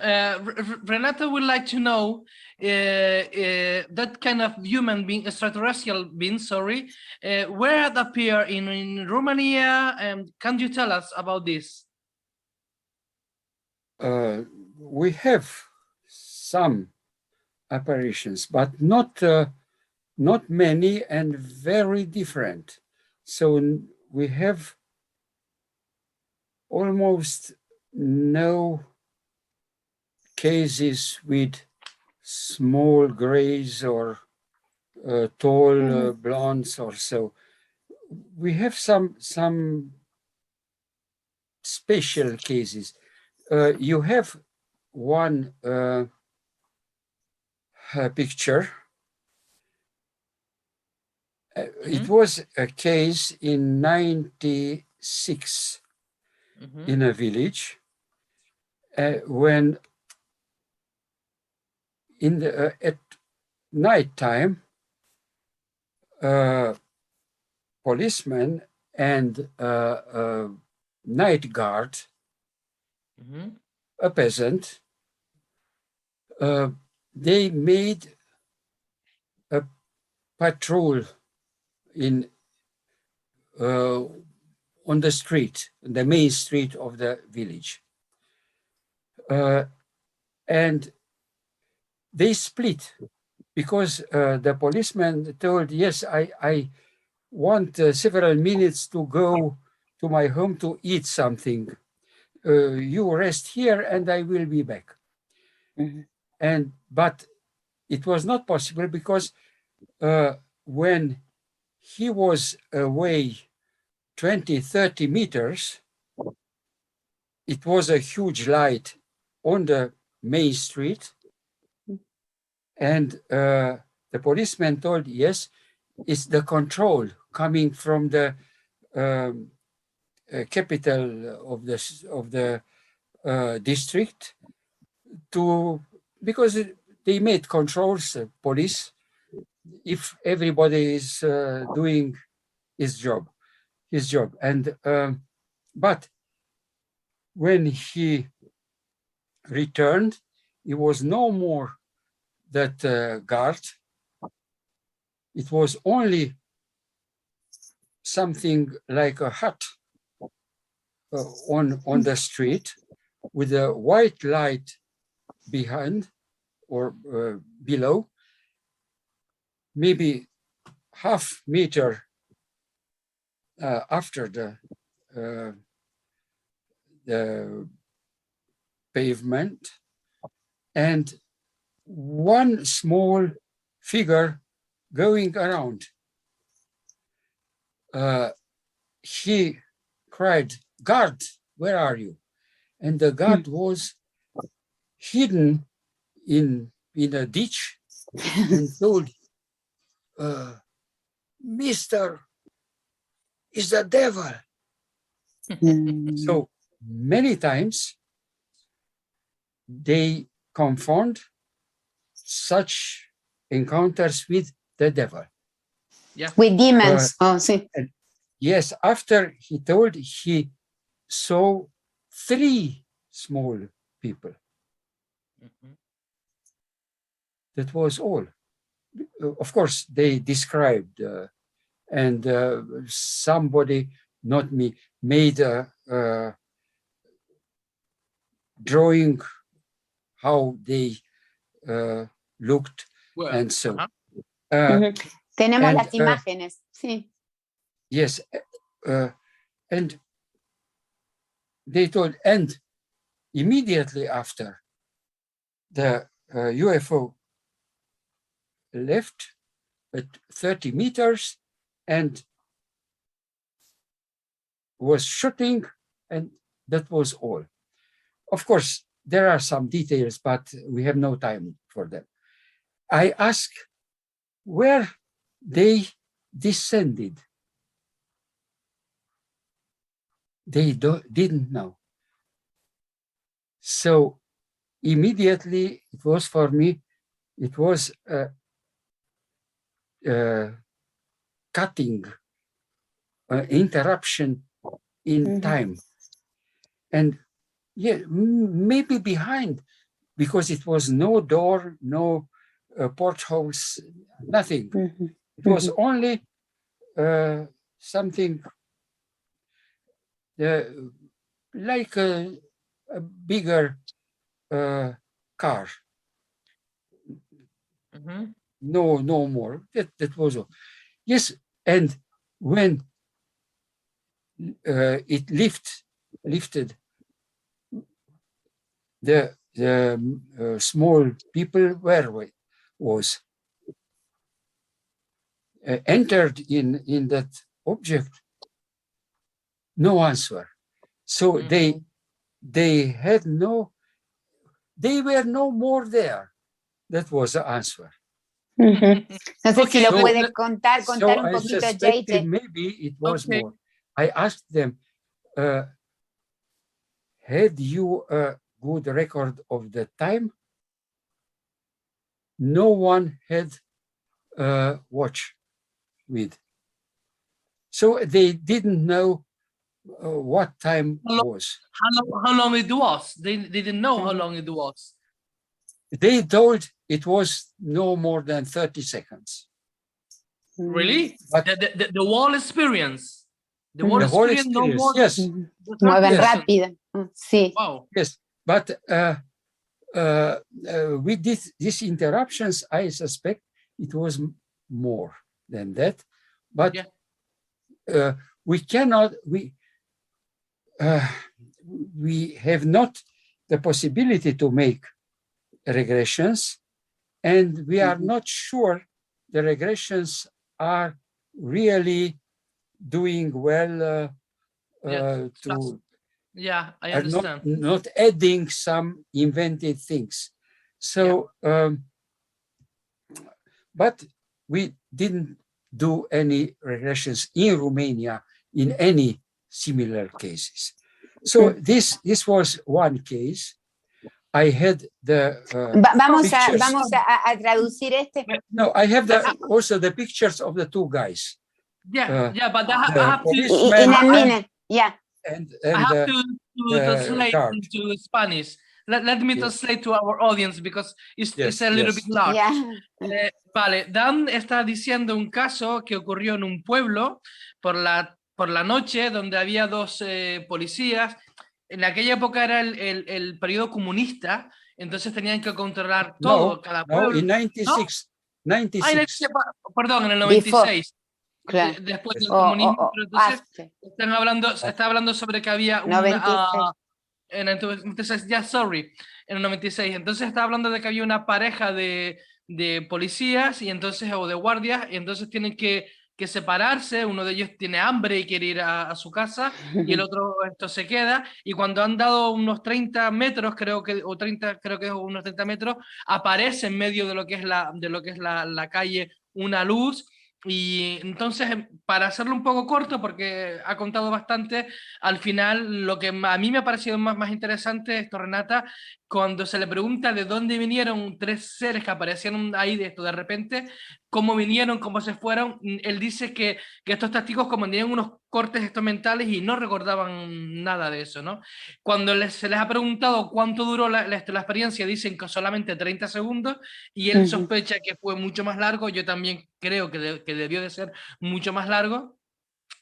[SPEAKER 3] Renata would like to know that kind of human being, extraterrestrial being, sorry, where it appear in Romania, and can you tell us about this?
[SPEAKER 2] We have some apparitions, but not many and very different. So we have almost no cases with small grays or tall blondes or so. We have some special cases. You have one picture. It was a case in 96 in a village when in the at night time, policeman and night guard, a peasant, they made a patrol in on the street, the main street of the village, and they split because the policeman told, yes, I want several minutes to go to my home to eat something. You rest here and I will be back. But it was not possible because when he was away 20, 30 meters, it was a huge light on the main street. And the policeman told, yes, it's the control coming from the capital of the district because they made controls, police, if everybody is doing his job. And but when he returned, it was no more that guard. It was only something like a hut on the street with a white light behind or below, maybe half meter after the pavement, and one small figure going around. He cried, "Guard, where are you?" And the guard was hidden in a ditch and told, "Mister, is the devil." So many times they confront such encounters with the devil.
[SPEAKER 3] Yeah.
[SPEAKER 1] With demons. Sí.
[SPEAKER 2] Yes, after he told, he saw 3 small people. That was all. Of course, they described, and somebody, not me, made a drawing how they looked,
[SPEAKER 3] Well,
[SPEAKER 2] and so.
[SPEAKER 1] Tenemos
[SPEAKER 2] and,
[SPEAKER 1] las imágenes. Sí.
[SPEAKER 2] Yes, and they told, and immediately after the UFO left at 30 meters and was shooting, and that was all. Of course, there are some details, but we have no time for them. I asked where they descended. They didn't know. So immediately it was for me, it was cutting, interruption in time. And yeah, maybe behind, because it was no door, no portholes, nothing. It was only something like a bigger car. No more. That was all. Yes, and when it lifted, the small people where was entered in that object, no answer. So they had no, they were no more there. That was the answer.
[SPEAKER 1] No sé si lo puede contar un
[SPEAKER 2] I
[SPEAKER 1] poquito,
[SPEAKER 2] suspected
[SPEAKER 1] JJ.
[SPEAKER 2] maybe it was more. I asked them, had you a good record of the time? No one had a watch with. So they didn't know what time was.
[SPEAKER 3] How long it was? They didn't know how long it was.
[SPEAKER 2] They told it was no more than 30 seconds.
[SPEAKER 3] Really?
[SPEAKER 2] But
[SPEAKER 3] The whole experience. The whole
[SPEAKER 2] the whole
[SPEAKER 3] experience, no
[SPEAKER 2] experience,
[SPEAKER 3] more.
[SPEAKER 2] yes.
[SPEAKER 1] Mueven rápido. Sí.
[SPEAKER 3] Wow.
[SPEAKER 2] Yes, but with these interruptions, I suspect it was more than that. But we cannot, we have not the possibility to make regressions, and we are not sure the regressions are really doing well to
[SPEAKER 3] I understand.
[SPEAKER 2] not adding some invented things. So, but we didn't do any regressions in Romania in any similar cases. So this was one case. I had the
[SPEAKER 1] vamos
[SPEAKER 2] pictures.
[SPEAKER 1] a traducir este.
[SPEAKER 2] No, I have also the pictures of the 2 guys.
[SPEAKER 3] But I have to.
[SPEAKER 1] In a minute,
[SPEAKER 2] And
[SPEAKER 3] I have to translate
[SPEAKER 2] guard.
[SPEAKER 3] into Spanish. Let me translate to our audience because it's a little bit large. Vale, Dan está diciendo un caso que ocurrió en un pueblo por la noche, donde había 2 policías. En aquella época era el periodo comunista, Entonces tenían que controlar todo, cada pueblo.
[SPEAKER 2] No, in 96.
[SPEAKER 3] ¿No?
[SPEAKER 2] 96.
[SPEAKER 3] Perdón, en el 96.
[SPEAKER 1] Claro.
[SPEAKER 3] Después del comunismo. Pero entonces está hablando sobre que había una...
[SPEAKER 1] 96.
[SPEAKER 3] En el 96, ya, sorry, en el 96. Entonces está hablando de que había una pareja de policías y entonces, o de guardias, y entonces tienen que separarse. Uno de ellos tiene hambre y quiere ir a su casa, y el otro se queda, y cuando han dado unos 30 metros, creo que es unos 30 metros, aparece en medio de lo que es la calle una luz. Y entonces, para hacerlo un poco corto, porque ha contado bastante, al final lo que a mí me ha parecido más interesante esto, Renata, cuando se le pregunta de dónde vinieron tres seres que aparecieron ahí de repente, cómo vinieron, cómo se fueron, él dice que estos testigos como tenían unos cortes mentales y no recordaban nada de eso, ¿no? Cuando se les ha preguntado cuánto duró la experiencia, dicen que solamente 30 segundos, y él sospecha que fue mucho más largo. Yo también creo que debió de ser mucho más largo.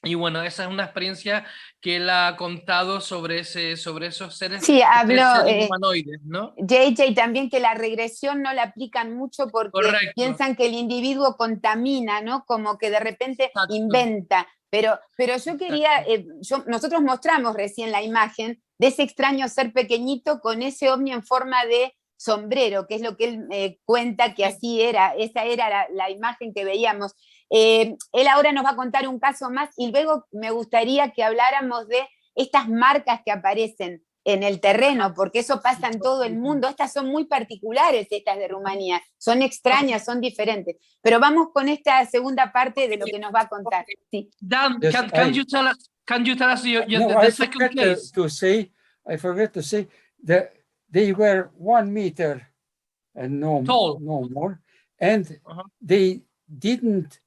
[SPEAKER 3] Y bueno, esa es una experiencia que él ha contado sobre esos seres,
[SPEAKER 1] Sí, habló
[SPEAKER 3] humanoides, ¿no?
[SPEAKER 1] JJ también, que la regresión no la aplican mucho porque
[SPEAKER 3] Correcto.
[SPEAKER 1] piensan que el individuo contamina, ¿no? Como que de repente
[SPEAKER 3] Exacto.
[SPEAKER 1] inventa. Pero yo quería, nosotros mostramos recién la imagen de ese extraño ser pequeñito con ese ovni en forma de sombrero, que es lo que él cuenta que así era, esa era la imagen que veíamos. Él ahora nos va a contar un caso más y luego me gustaría que habláramos de estas marcas que aparecen en el terreno, porque eso pasa en todo el mundo. Estas son muy particulares, estas de Rumanía, son extrañas, son diferentes. Pero vamos con esta segunda parte de lo que nos va a contar. Sí.
[SPEAKER 3] Dan,
[SPEAKER 2] Yes,
[SPEAKER 3] can you tell us
[SPEAKER 2] No,
[SPEAKER 3] the second case?
[SPEAKER 2] I forgot to say that they were 1 meter and
[SPEAKER 3] Tall.
[SPEAKER 2] no more, and they didn't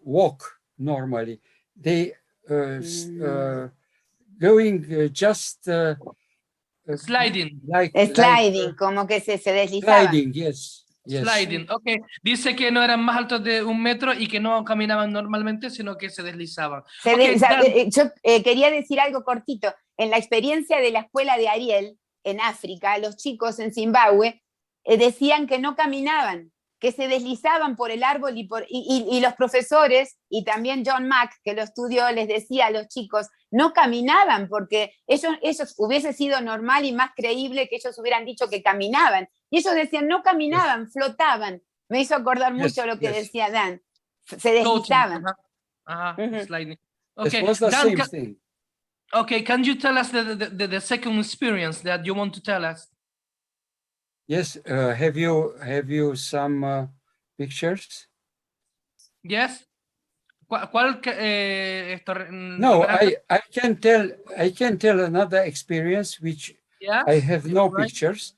[SPEAKER 2] walk normally. They going just
[SPEAKER 3] Sliding.
[SPEAKER 1] Sliding, como que se deslizaban.
[SPEAKER 2] Sliding, yes.
[SPEAKER 3] Sliding, ok. Dice que no eran más altos de 1 metro y que no caminaban normalmente, sino que se deslizaban.
[SPEAKER 1] Yo quería decir algo cortito. En la experiencia de la escuela de Ariel, en África, los chicos en Zimbabue decían que no caminaban, que se deslizaban por el árbol y los profesores, y también John Mack, que lo estudió, les decía a los chicos, no caminaban, porque ellos hubiese sido normal y más creíble que ellos hubieran dicho que caminaban. Y ellos decían, no caminaban, flotaban. Me hizo acordar mucho lo que decía Dan. Se deslizaban.
[SPEAKER 3] Sliding. Okay.
[SPEAKER 2] It was the
[SPEAKER 3] Dan,
[SPEAKER 2] same thing.
[SPEAKER 3] Okay, can you tell us the second experience that you want to tell us?
[SPEAKER 2] Yes, have you some pictures?
[SPEAKER 3] Yes. ¿Cuál
[SPEAKER 2] No, I can tell another experience which I have no pictures.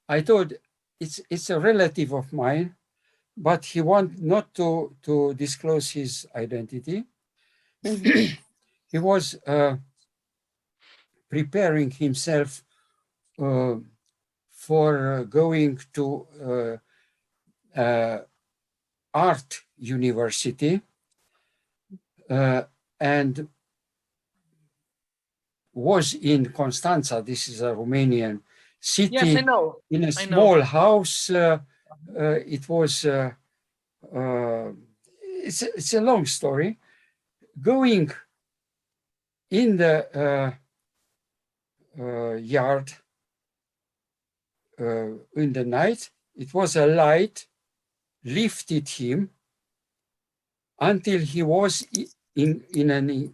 [SPEAKER 2] I thought it's a relative of mine, but he want not to disclose his identity. He was preparing himself for going to art university and was in Constanța. This is a Romanian city.
[SPEAKER 3] Yes, I know.
[SPEAKER 2] In a small house. It was it's a long story. Going in the yard in the night, it was a light lifted him until he was in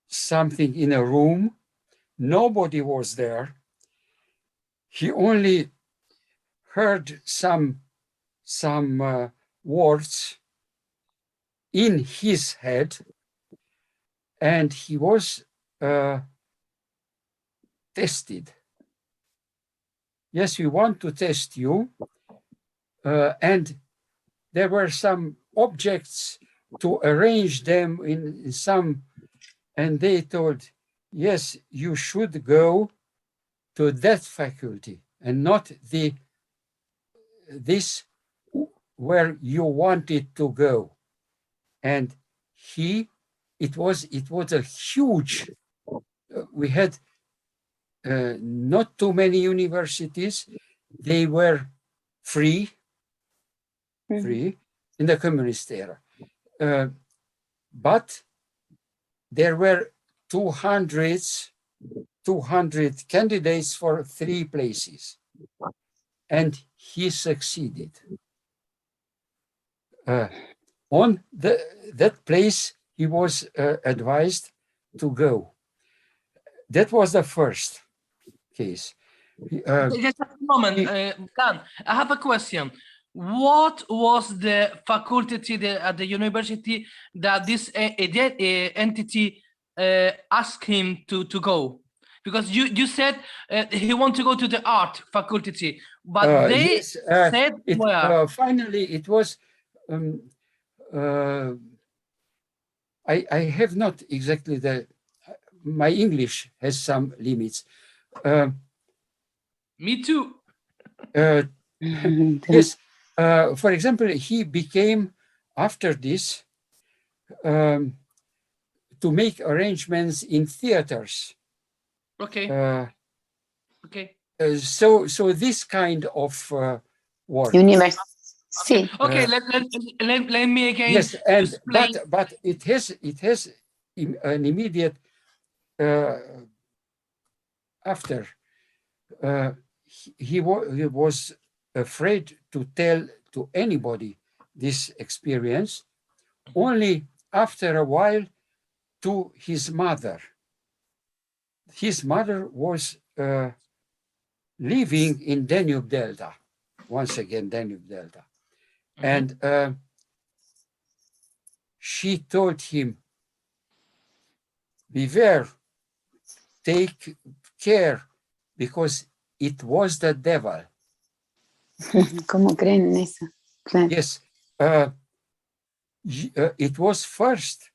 [SPEAKER 2] something in a room. Nobody was there. He only heard some words in his head, and he was tested. Yes, we want to test you. And there were some objects to arrange them in some, and they told, yes, you should go to that faculty and not this where you wanted to go. And it was a huge, we had not too many universities. They were free in the communist era. But there were 200 candidates for 3 places, and he succeeded. On that place, he was advised to go. That was the first case.
[SPEAKER 3] Just a moment, Dan, I have a question. What was the faculty at the university that this entity asked him to go? Because you said he wanted to go to the art faculty, but they said
[SPEAKER 2] finally it was. I have not exactly my English has some limits.
[SPEAKER 3] Me too.
[SPEAKER 2] Yes. For example, he became, after this, to make arrangements in theaters.
[SPEAKER 3] Okay. Okay.
[SPEAKER 2] So this kind of work.
[SPEAKER 1] University.
[SPEAKER 3] Okay. Let me again.
[SPEAKER 2] Yes, and but it has an immediate after. He was afraid to tell to anybody this experience, only after a while to his mother. His mother was living in Danube Delta, once again, Danube Delta. And she told him, beware, take care, because it was the devil.
[SPEAKER 1] ¿Cómo creen en eso? Claro.
[SPEAKER 2] Yes, it was first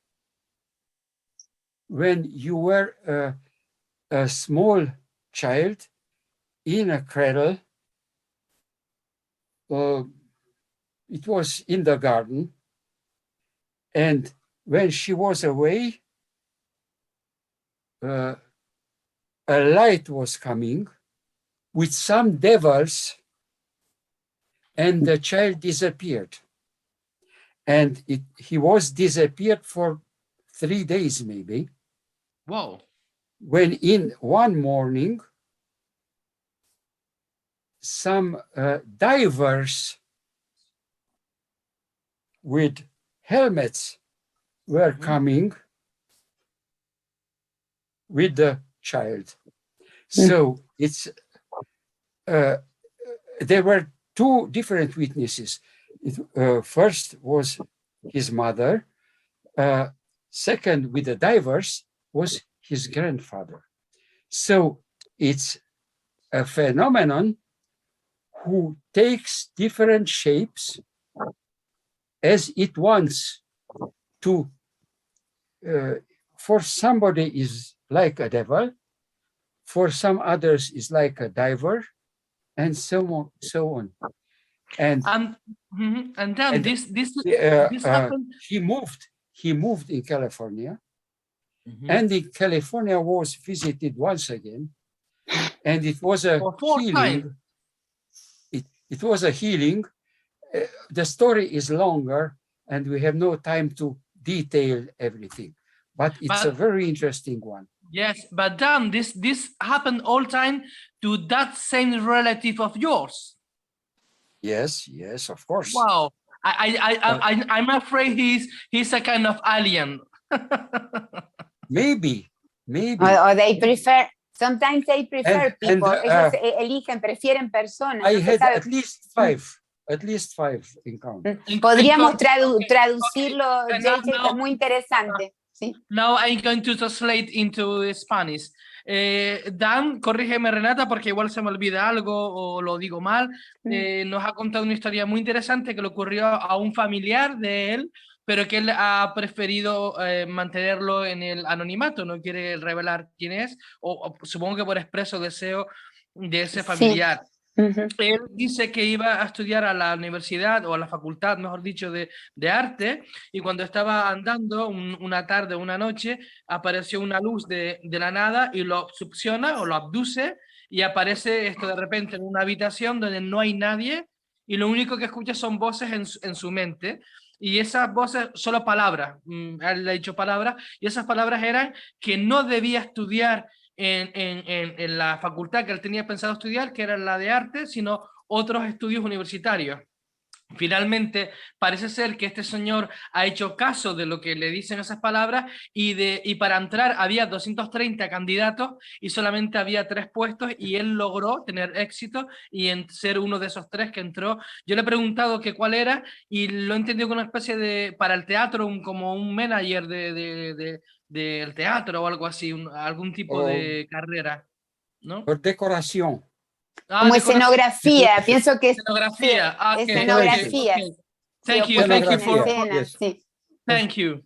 [SPEAKER 2] when you were a small child in a cradle. It was in the garden, and when she was away, a light was coming with some devils, and the child disappeared. And he was disappeared for 3 days, maybe.
[SPEAKER 3] Wow.
[SPEAKER 2] When in one morning, some divers with helmets were coming with the child. So it's there were 2 different witnesses. First was his mother. Second, with the divers, was his grandfather. So it's a phenomenon who takes different shapes as it wants to. For somebody is like a devil, for some others is like a diver, and so on. And
[SPEAKER 3] then this happened.
[SPEAKER 2] He moved in California, and in California was visited once again, and it was a healing. It was a healing. The story is longer, and we have no time to detail everything, but it's a very interesting one.
[SPEAKER 3] Yes, but Dan, this happened all time to that same relative of yours.
[SPEAKER 2] Yes, of course.
[SPEAKER 3] Wow, I'm afraid he's a kind of alien.
[SPEAKER 2] Maybe.
[SPEAKER 1] Or they prefer. Sometimes they prefer people. Ellos prefieren personas.
[SPEAKER 2] I had at least five encounters.
[SPEAKER 1] Podríamos traducirlo, JJ, es muy interesante. ¿Sí?
[SPEAKER 3] Now I'm going to translate into Spanish. Dan, corrígeme Renata porque igual se me olvida algo o lo digo mal. Nos ha contado una historia muy interesante que le ocurrió a un familiar de él, pero que él ha preferido mantenerlo en el anonimato, no quiere revelar quién es, o supongo que por expreso deseo de ese familiar. Él dice que iba a estudiar a la universidad o a la facultad, mejor dicho, de arte, y cuando estaba andando una tarde, una noche, apareció una luz de la nada y lo succiona o lo abduce y aparece esto de repente en una habitación donde no hay nadie y lo único que escucha son voces en su mente. Y esas voces, solo palabras, él le ha dicho palabras, y esas palabras eran que no debía estudiar en la facultad que él tenía pensado estudiar, que era la de arte, sino otros estudios universitarios. Finalmente, parece ser que este señor ha hecho caso de lo que le dicen esas palabras y para entrar había 230 candidatos y solamente había 3 puestos y él logró tener éxito y en ser uno de esos 3 que entró. Yo le he preguntado que cuál era y lo he entendido como una especie de, para el teatro, como un manager del teatro o algo así, algún tipo de carrera, ¿no?
[SPEAKER 2] Por decoración.
[SPEAKER 1] Como escenografía, pienso que
[SPEAKER 3] escenografía.
[SPEAKER 1] sí,
[SPEAKER 3] Okay,
[SPEAKER 1] escenografías.
[SPEAKER 3] okay.
[SPEAKER 1] Sí,
[SPEAKER 3] Thank you for
[SPEAKER 1] escena, sí.
[SPEAKER 3] Thank you.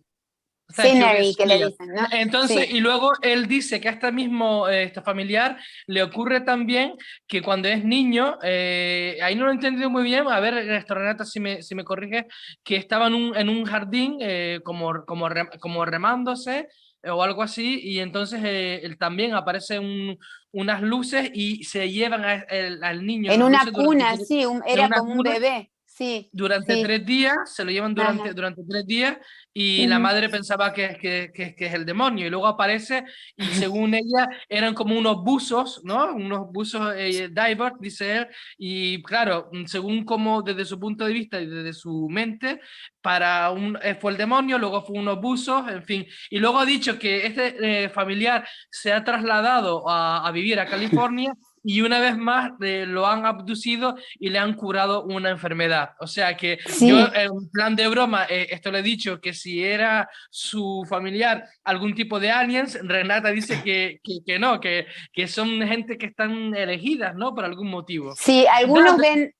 [SPEAKER 1] Scenery, que le dicen, ¿no?
[SPEAKER 3] Entonces,
[SPEAKER 1] sí.
[SPEAKER 3] y luego él dice que a este mismo familiar le ocurre también que cuando es niño, ahí no lo he entendido muy bien, a ver, Renata, si me corrige, que estaba en un jardín como remándose o algo así, y entonces él también aparecen unas luces y se llevan al niño.
[SPEAKER 1] En
[SPEAKER 3] las
[SPEAKER 1] una
[SPEAKER 3] luces
[SPEAKER 1] cuna, sí,
[SPEAKER 3] en
[SPEAKER 1] era
[SPEAKER 3] una
[SPEAKER 1] como un
[SPEAKER 3] cuna,
[SPEAKER 1] bebé, sí.
[SPEAKER 3] durante
[SPEAKER 1] sí.
[SPEAKER 3] 3 días, se lo llevan durante 3 días y la madre pensaba que es el demonio y luego aparece y según ella eran como unos buzos, ¿no? Unos buzos divers, dice él, y claro, según como desde su punto de vista y desde su mente, fue el demonio, luego fue unos buzos, en fin, y luego ha dicho que este familiar se ha trasladado a vivir a California y una vez más lo han abducido y le han curado una enfermedad. O sea que
[SPEAKER 1] sí.
[SPEAKER 3] yo, en plan de broma, esto le he dicho que si era su familiar algún tipo de aliens, Renata dice que no, que son gente que están elegidas, ¿no? Por algún motivo.
[SPEAKER 1] Sí, algunos ven,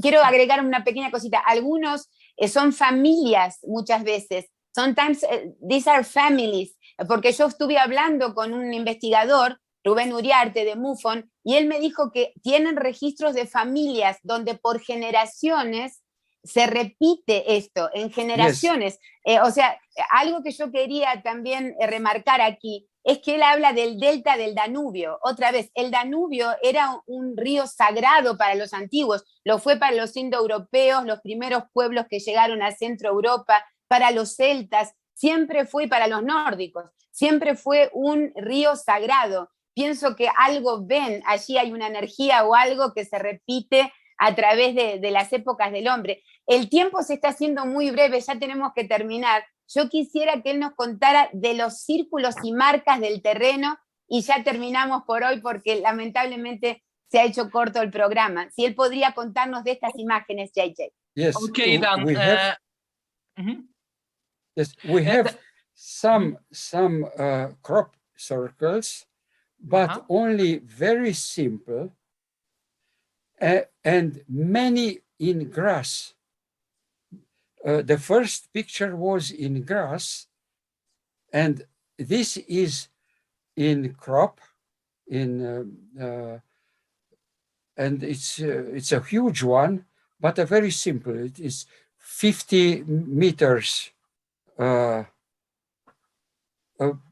[SPEAKER 1] quiero agregar una pequeña cosita, algunos son familias muchas veces. Sometimes these are families, porque yo estuve hablando con un investigador, Rubén Uriarte de MUFON, y él me dijo que tienen registros de familias donde por generaciones se repite esto, en generaciones. Yes. O sea, algo que yo quería también remarcar aquí es que él habla del delta del Danubio. Otra vez, el Danubio era un río sagrado para los antiguos, lo fue para los indoeuropeos, los primeros pueblos que llegaron a Centro Europa, para los celtas, siempre fue para los nórdicos, siempre fue un río sagrado. Pienso que algo ven, allí hay una energía o algo que se repite a través de las épocas del hombre. El tiempo se está haciendo muy breve, ya tenemos que terminar. Yo quisiera que él nos contara de los círculos y marcas del terreno y ya terminamos por hoy porque lamentablemente se ha hecho corto el programa. Si él podría contarnos de estas imágenes, JJ.
[SPEAKER 2] Yes,
[SPEAKER 3] okay, Dan.
[SPEAKER 2] Yes, we have some crop circles, but only very simple, and many in grass. The first picture was in grass, and this is in crop, and it's a huge one, but a very simple. It is 50 meters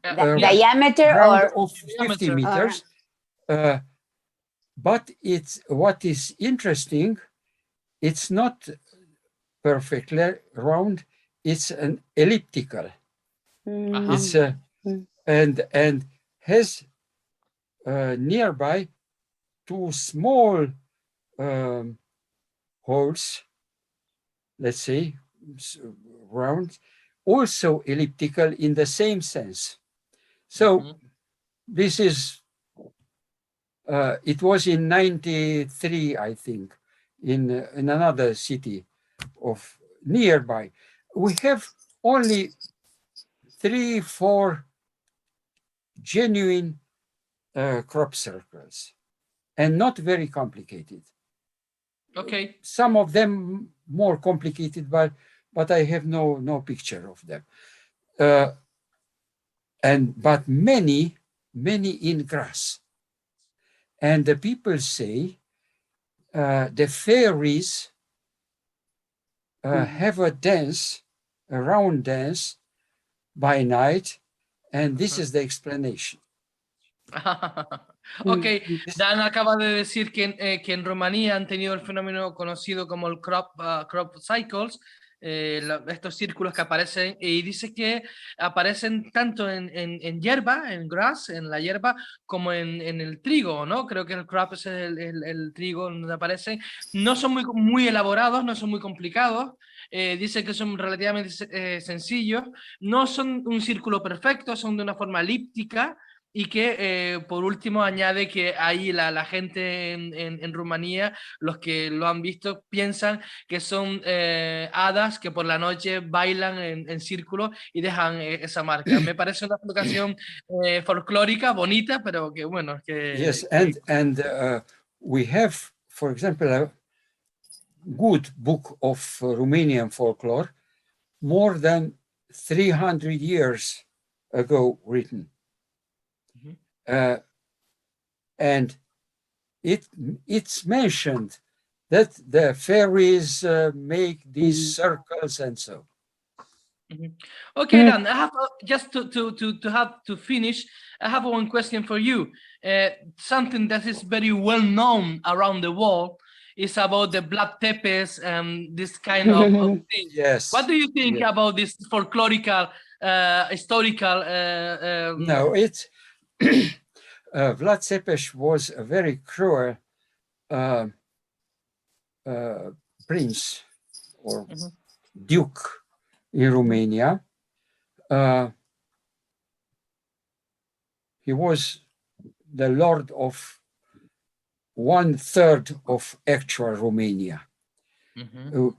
[SPEAKER 1] diameter or
[SPEAKER 2] of 50 meters. But what is interesting, it's not perfectly round, it's an elliptical. It's and has nearby 2 small holes, let's say, round, also elliptical in the same sense. So this is, it was in 93, I think, in another city of nearby. We have only 3-4 genuine crop circles, and not very complicated.
[SPEAKER 3] Okay.
[SPEAKER 2] Some of them more complicated, but I have no picture of them. But many in grass. And the people say the fairies have a dance, a round dance by night, and this is the explanation.
[SPEAKER 3] Ok, Dan acaba de decir que en Rumanía han tenido el fenómeno conocido como el crop cycles, estos círculos que aparecen, y dice que aparecen tanto en hierba, en grass, en la hierba, como en el trigo, ¿no? Creo que el crop es el trigo donde aparecen. No son muy elaborados, no son muy complicados. Dice que son relativamente sencillos. No son un círculo perfecto, son de una forma elíptica. Y que por último añade que ahí la gente en Rumanía, los que lo han visto, piensan que son hadas que por la noche bailan en círculo y dejan esa marca. Me parece una explicación folclórica, bonita, pero que bueno.
[SPEAKER 2] Yes, and we have, for example, a good book of Romanian folklore, more than 300 years ago written. And it's mentioned that the fairies make these circles and so.
[SPEAKER 3] Okay, Dan, I have just to finish, I have one question for you. Something that is very well known around the world is about the blood tepes and this kind of thing.
[SPEAKER 2] Yes.
[SPEAKER 3] What do you think about this folklorical, historical?
[SPEAKER 2] No, it's Vlad Țepeș was a very cruel prince or duke in Romania. He was the lord of 1/3 of actual Romania,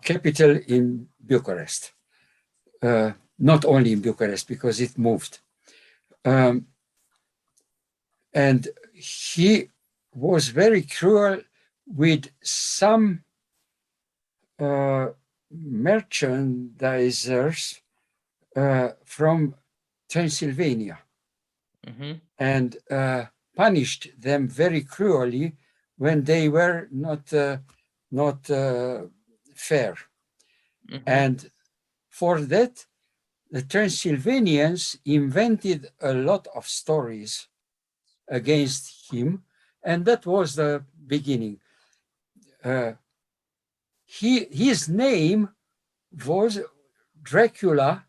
[SPEAKER 2] capital in Bucharest. Not only in Bucharest, because it moved. And he was very cruel with some merchandisers from Transylvania, and punished them very cruelly when they were not fair. And for that, the Transylvanians invented a lot of stories against him, and that was the beginning. His name was Dracula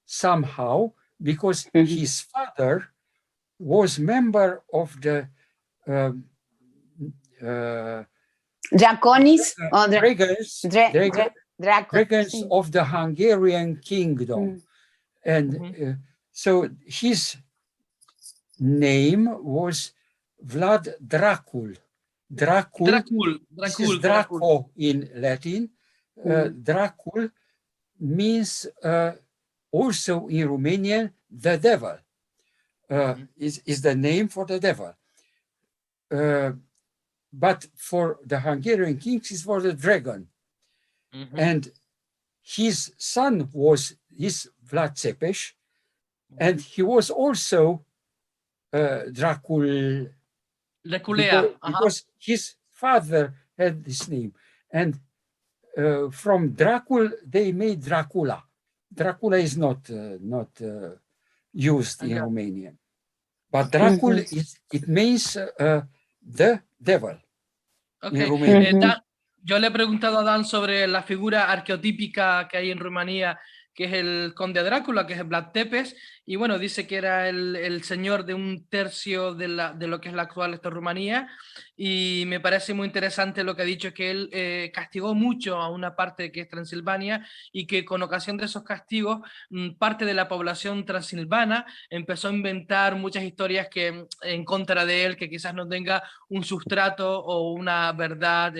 [SPEAKER 2] somehow, because his father was member of the
[SPEAKER 1] Draconis or
[SPEAKER 2] dragons of the Hungarian kingdom. And so his name was Vlad Dracul. Dracul is Draco in Latin. Dracul means also in Romanian the devil. Is the name for the devil. But for the Hungarian kings, it was the dragon. And his son was Vlad Țepeș, and he was also Dracul. Because his father had this name. And from Dracul, they made Dracula. Dracula is not used in Romanian. But Dracul, it means the devil.
[SPEAKER 3] Okay. Yo le he preguntado a Dan sobre la figura arqueotípica que hay en Rumanía, que es el conde Drácula, que es el Vlad Țepeș, y bueno, dice que era el señor de 1/3 de lo que es la actual Rumanía, y me parece muy interesante lo que ha dicho, que él castigó mucho a una parte que es Transilvania, y que con ocasión de esos castigos, parte de la población transilvana empezó a inventar muchas historias en contra de él, que quizás no tenga un sustrato o una verdad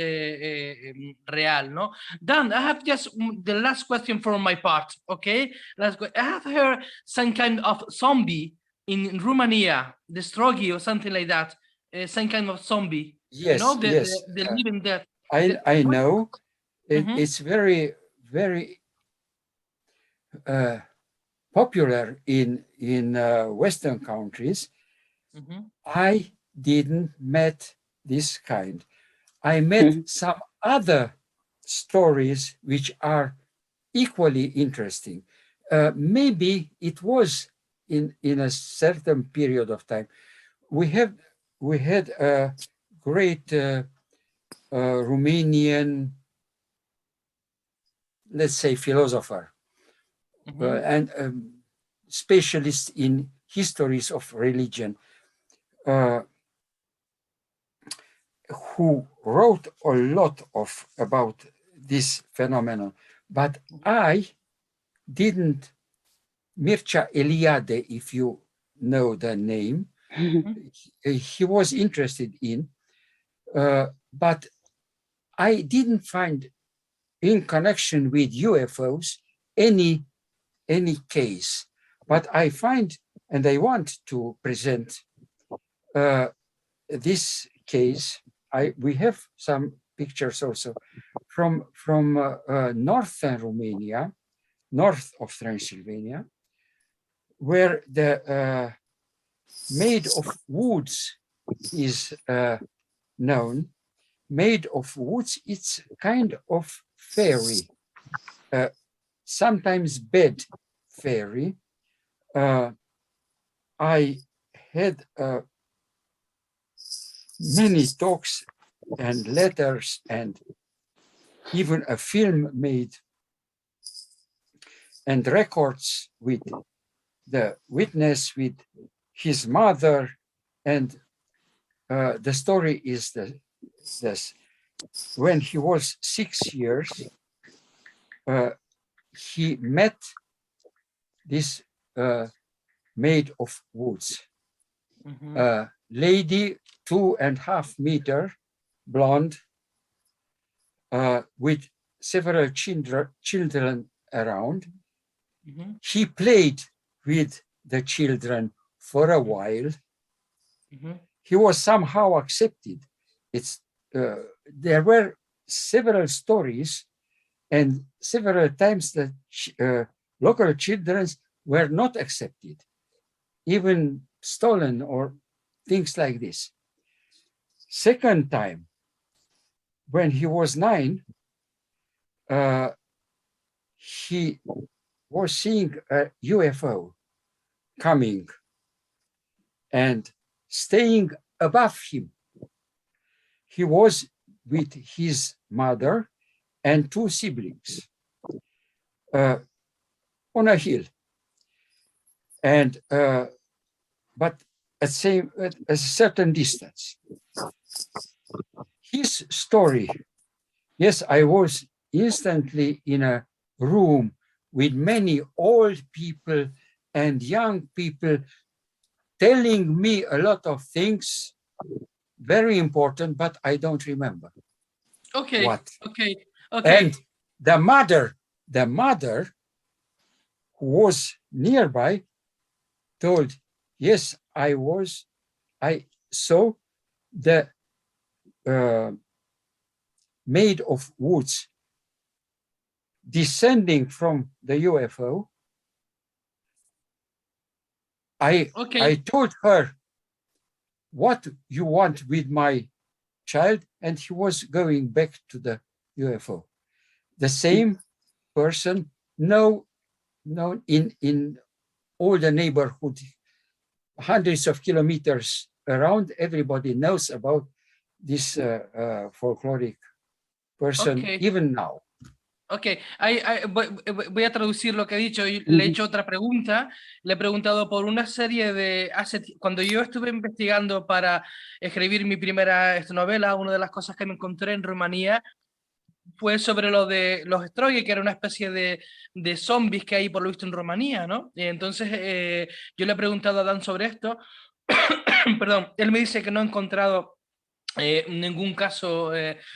[SPEAKER 3] real, ¿no? Dan, I have just the last question from my part, okay? I have heard some kind of zombie in Romania, the Strogi or something like that, some kind of zombie.
[SPEAKER 2] Yes,
[SPEAKER 3] you know,
[SPEAKER 2] yes.
[SPEAKER 3] the living death.
[SPEAKER 2] I know. It's very, very popular in Western countries. I didn't met this kind. I met some other stories which are equally interesting. Maybe it was in a certain period of time. We had a great Romanian, let's say, philosopher and specialist in histories of religion, who wrote a lot about this phenomenon. But I didn't, Mircea Eliade, if you know the name, he was interested in, but I didn't find in connection with UFOs any case. But I find, and I want to present this case. We have some pictures also from northern Romania, north of Transylvania, where the made of woods is known. Made of woods, it's kind of fairy, sometimes bed fairy. I had many talks and letters and even a film made and records with the witness, with his mother. And the story is this. When he was 6 years, he met this maid of woods, lady 2.5 meters, blonde, with several children around. He played with the children for a while. He was somehow accepted. There were several stories, and several times the local children were not accepted, even stolen or things like this. Second time, when he was 9, he was seeing a UFO coming and staying above him. He was with his mother and 2 siblings on a hill, and but at a certain distance. His story, yes, I was instantly in a room with many old people and young people telling me a lot of things, very important, but I don't remember.
[SPEAKER 3] Okay,
[SPEAKER 2] what.
[SPEAKER 3] okay.
[SPEAKER 2] And the mother who was nearby told, yes, I saw the maid of woods descending from the UFO. I told her, what you want with my child? And he was going back to the UFO. The same person, known in all the neighborhood, hundreds of kilometers around, everybody knows about this folkloric person, even now.
[SPEAKER 3] Ok, voy a traducir lo que he dicho y le he hecho otra pregunta. Le he preguntado por una serie de... Cuando yo estuve investigando para escribir mi primera novela, una de las cosas que me encontré en Rumanía fue sobre lo de los Strogi, que era una especie de zombies que hay por lo visto en Rumanía, ¿no? Y entonces yo le he preguntado a Dan sobre esto. Perdón, él me dice que no ha encontrado ningún caso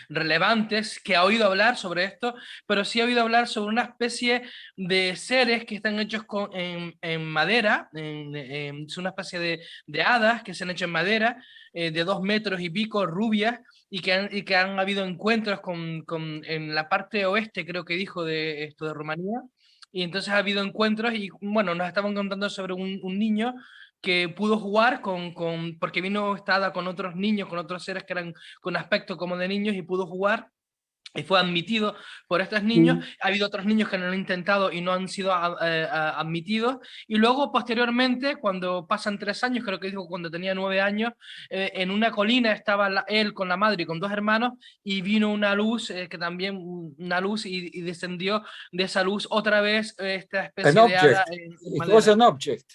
[SPEAKER 3] relevante, que ha oído hablar sobre esto, pero sí ha oído hablar sobre una especie de seres que están hechos en madera, es una especie de hadas que se han hecho en madera, de 2 metros y pico, rubias, y que han habido encuentros en la parte oeste, creo que dijo, de Rumanía, y entonces ha habido encuentros y bueno, nos estaban contando sobre un niño que pudo jugar porque vino esta hada con otros niños, con otros seres que eran con aspecto como de niños, y pudo jugar. Y fue admitido por estos niños. Ha habido otros niños que lo han intentado y no han sido admitidos. Y luego, posteriormente, cuando pasan 3 años, creo que dijo cuando tenía 9 años, en una colina estaba él con la madre y con 2 hermanos, y vino una luz, una luz, y descendió de esa luz otra vez esta especie
[SPEAKER 2] An
[SPEAKER 3] de hada
[SPEAKER 2] object.
[SPEAKER 3] en
[SPEAKER 2] It
[SPEAKER 3] madera.
[SPEAKER 2] was an object.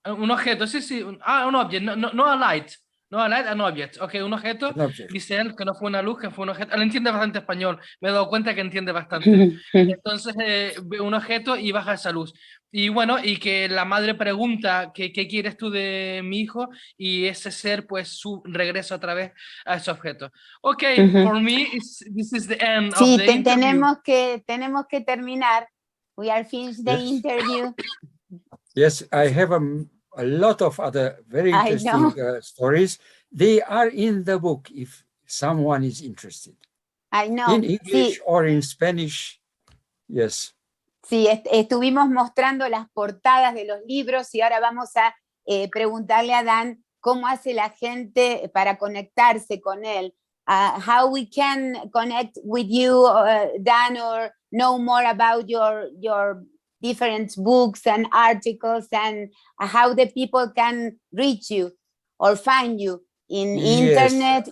[SPEAKER 3] Un objeto, sí, sí. Un objeto, no a light. No a light, an object. Ok, un objeto,
[SPEAKER 2] An object.
[SPEAKER 3] dice él, que no fue una luz, que fue un objeto. Él entiende bastante español, me he dado cuenta que entiende bastante. Entonces, ve un objeto y baja esa luz. Y bueno, y que la madre pregunta, ¿qué quieres tú de mi hijo? Y ese ser, pues, su regreso otra vez a ese objeto. Ok, for me, this is the end of
[SPEAKER 1] Sí,
[SPEAKER 3] the interview.
[SPEAKER 1] tenemos que terminar. We are finished the
[SPEAKER 2] Yes.
[SPEAKER 1] interview.
[SPEAKER 2] Yes, I have a lot of other very
[SPEAKER 1] I
[SPEAKER 2] interesting
[SPEAKER 1] know.
[SPEAKER 2] stories. They are in the book if someone is interested.
[SPEAKER 1] I know.
[SPEAKER 2] In English or in Spanish. Yes.
[SPEAKER 1] Sí, estuvimos mostrando las portadas de los libros y ahora vamos a preguntarle a Dan cómo hace la gente para conectarse con él. How we can connect with you, Dan, or know more about your different books and articles, and how the people can reach you or find you in internet.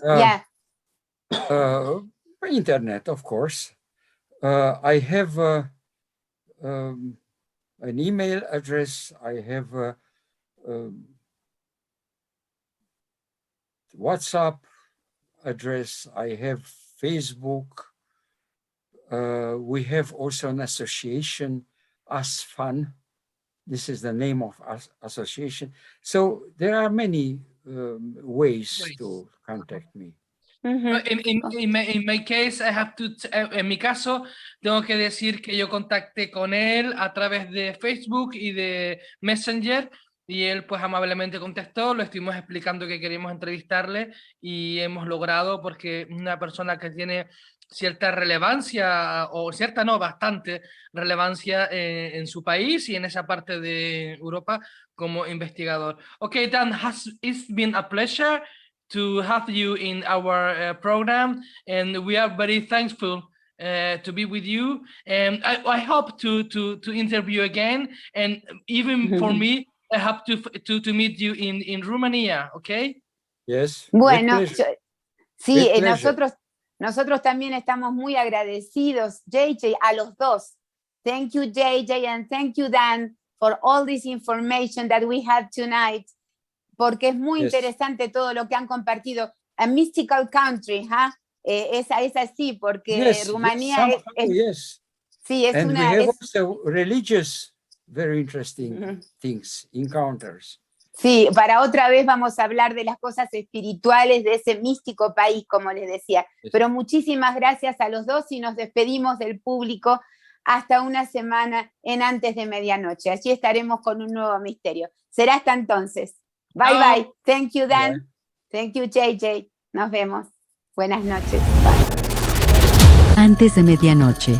[SPEAKER 2] Internet, of course. I have an email address. I have WhatsApp address. I have Facebook. We have also an association, Us Fun. This is the name of our association. So there are many ways to contact me.
[SPEAKER 3] In my case, I have to, en mi caso, tengo que decir que yo contacté con él a través de Facebook y de Messenger, y él pues amablemente contestó, lo estuvimos explicando que queríamos entrevistarle y hemos logrado, porque una persona que tiene cierta relevancia, o cierta no, bastante relevancia en su país y en esa parte de Europa como investigador. Okay, Dan, it's been a pleasure to have you in our program, and we are very thankful to be with you, and I hope to interview again, and even for me, I hope to meet you in Romania, okay?
[SPEAKER 2] Yes.
[SPEAKER 1] Bueno, sí,
[SPEAKER 2] pleasure.
[SPEAKER 1] nosotros también estamos muy agradecidos, JJ, a los dos. Thank you, JJ, and thank you, Dan, for all this information that we had tonight, porque es muy interesante todo lo que han compartido. A mystical country, ¿huh? Es así, porque Rumanía sí, es
[SPEAKER 2] and
[SPEAKER 1] una...
[SPEAKER 2] we have also religious, very interesting things, encounters.
[SPEAKER 1] Sí, para otra vez vamos a hablar de las cosas espirituales de ese místico país, como les decía. Pero muchísimas gracias a los dos y nos despedimos del público hasta una semana en Antes de Medianoche. Allí estaremos con un nuevo misterio. Será hasta entonces. Bye, bye. Thank you, Dan.
[SPEAKER 2] Bye.
[SPEAKER 1] Thank you, JJ. Nos vemos. Buenas noches. Bye.
[SPEAKER 4] Antes de Medianoche.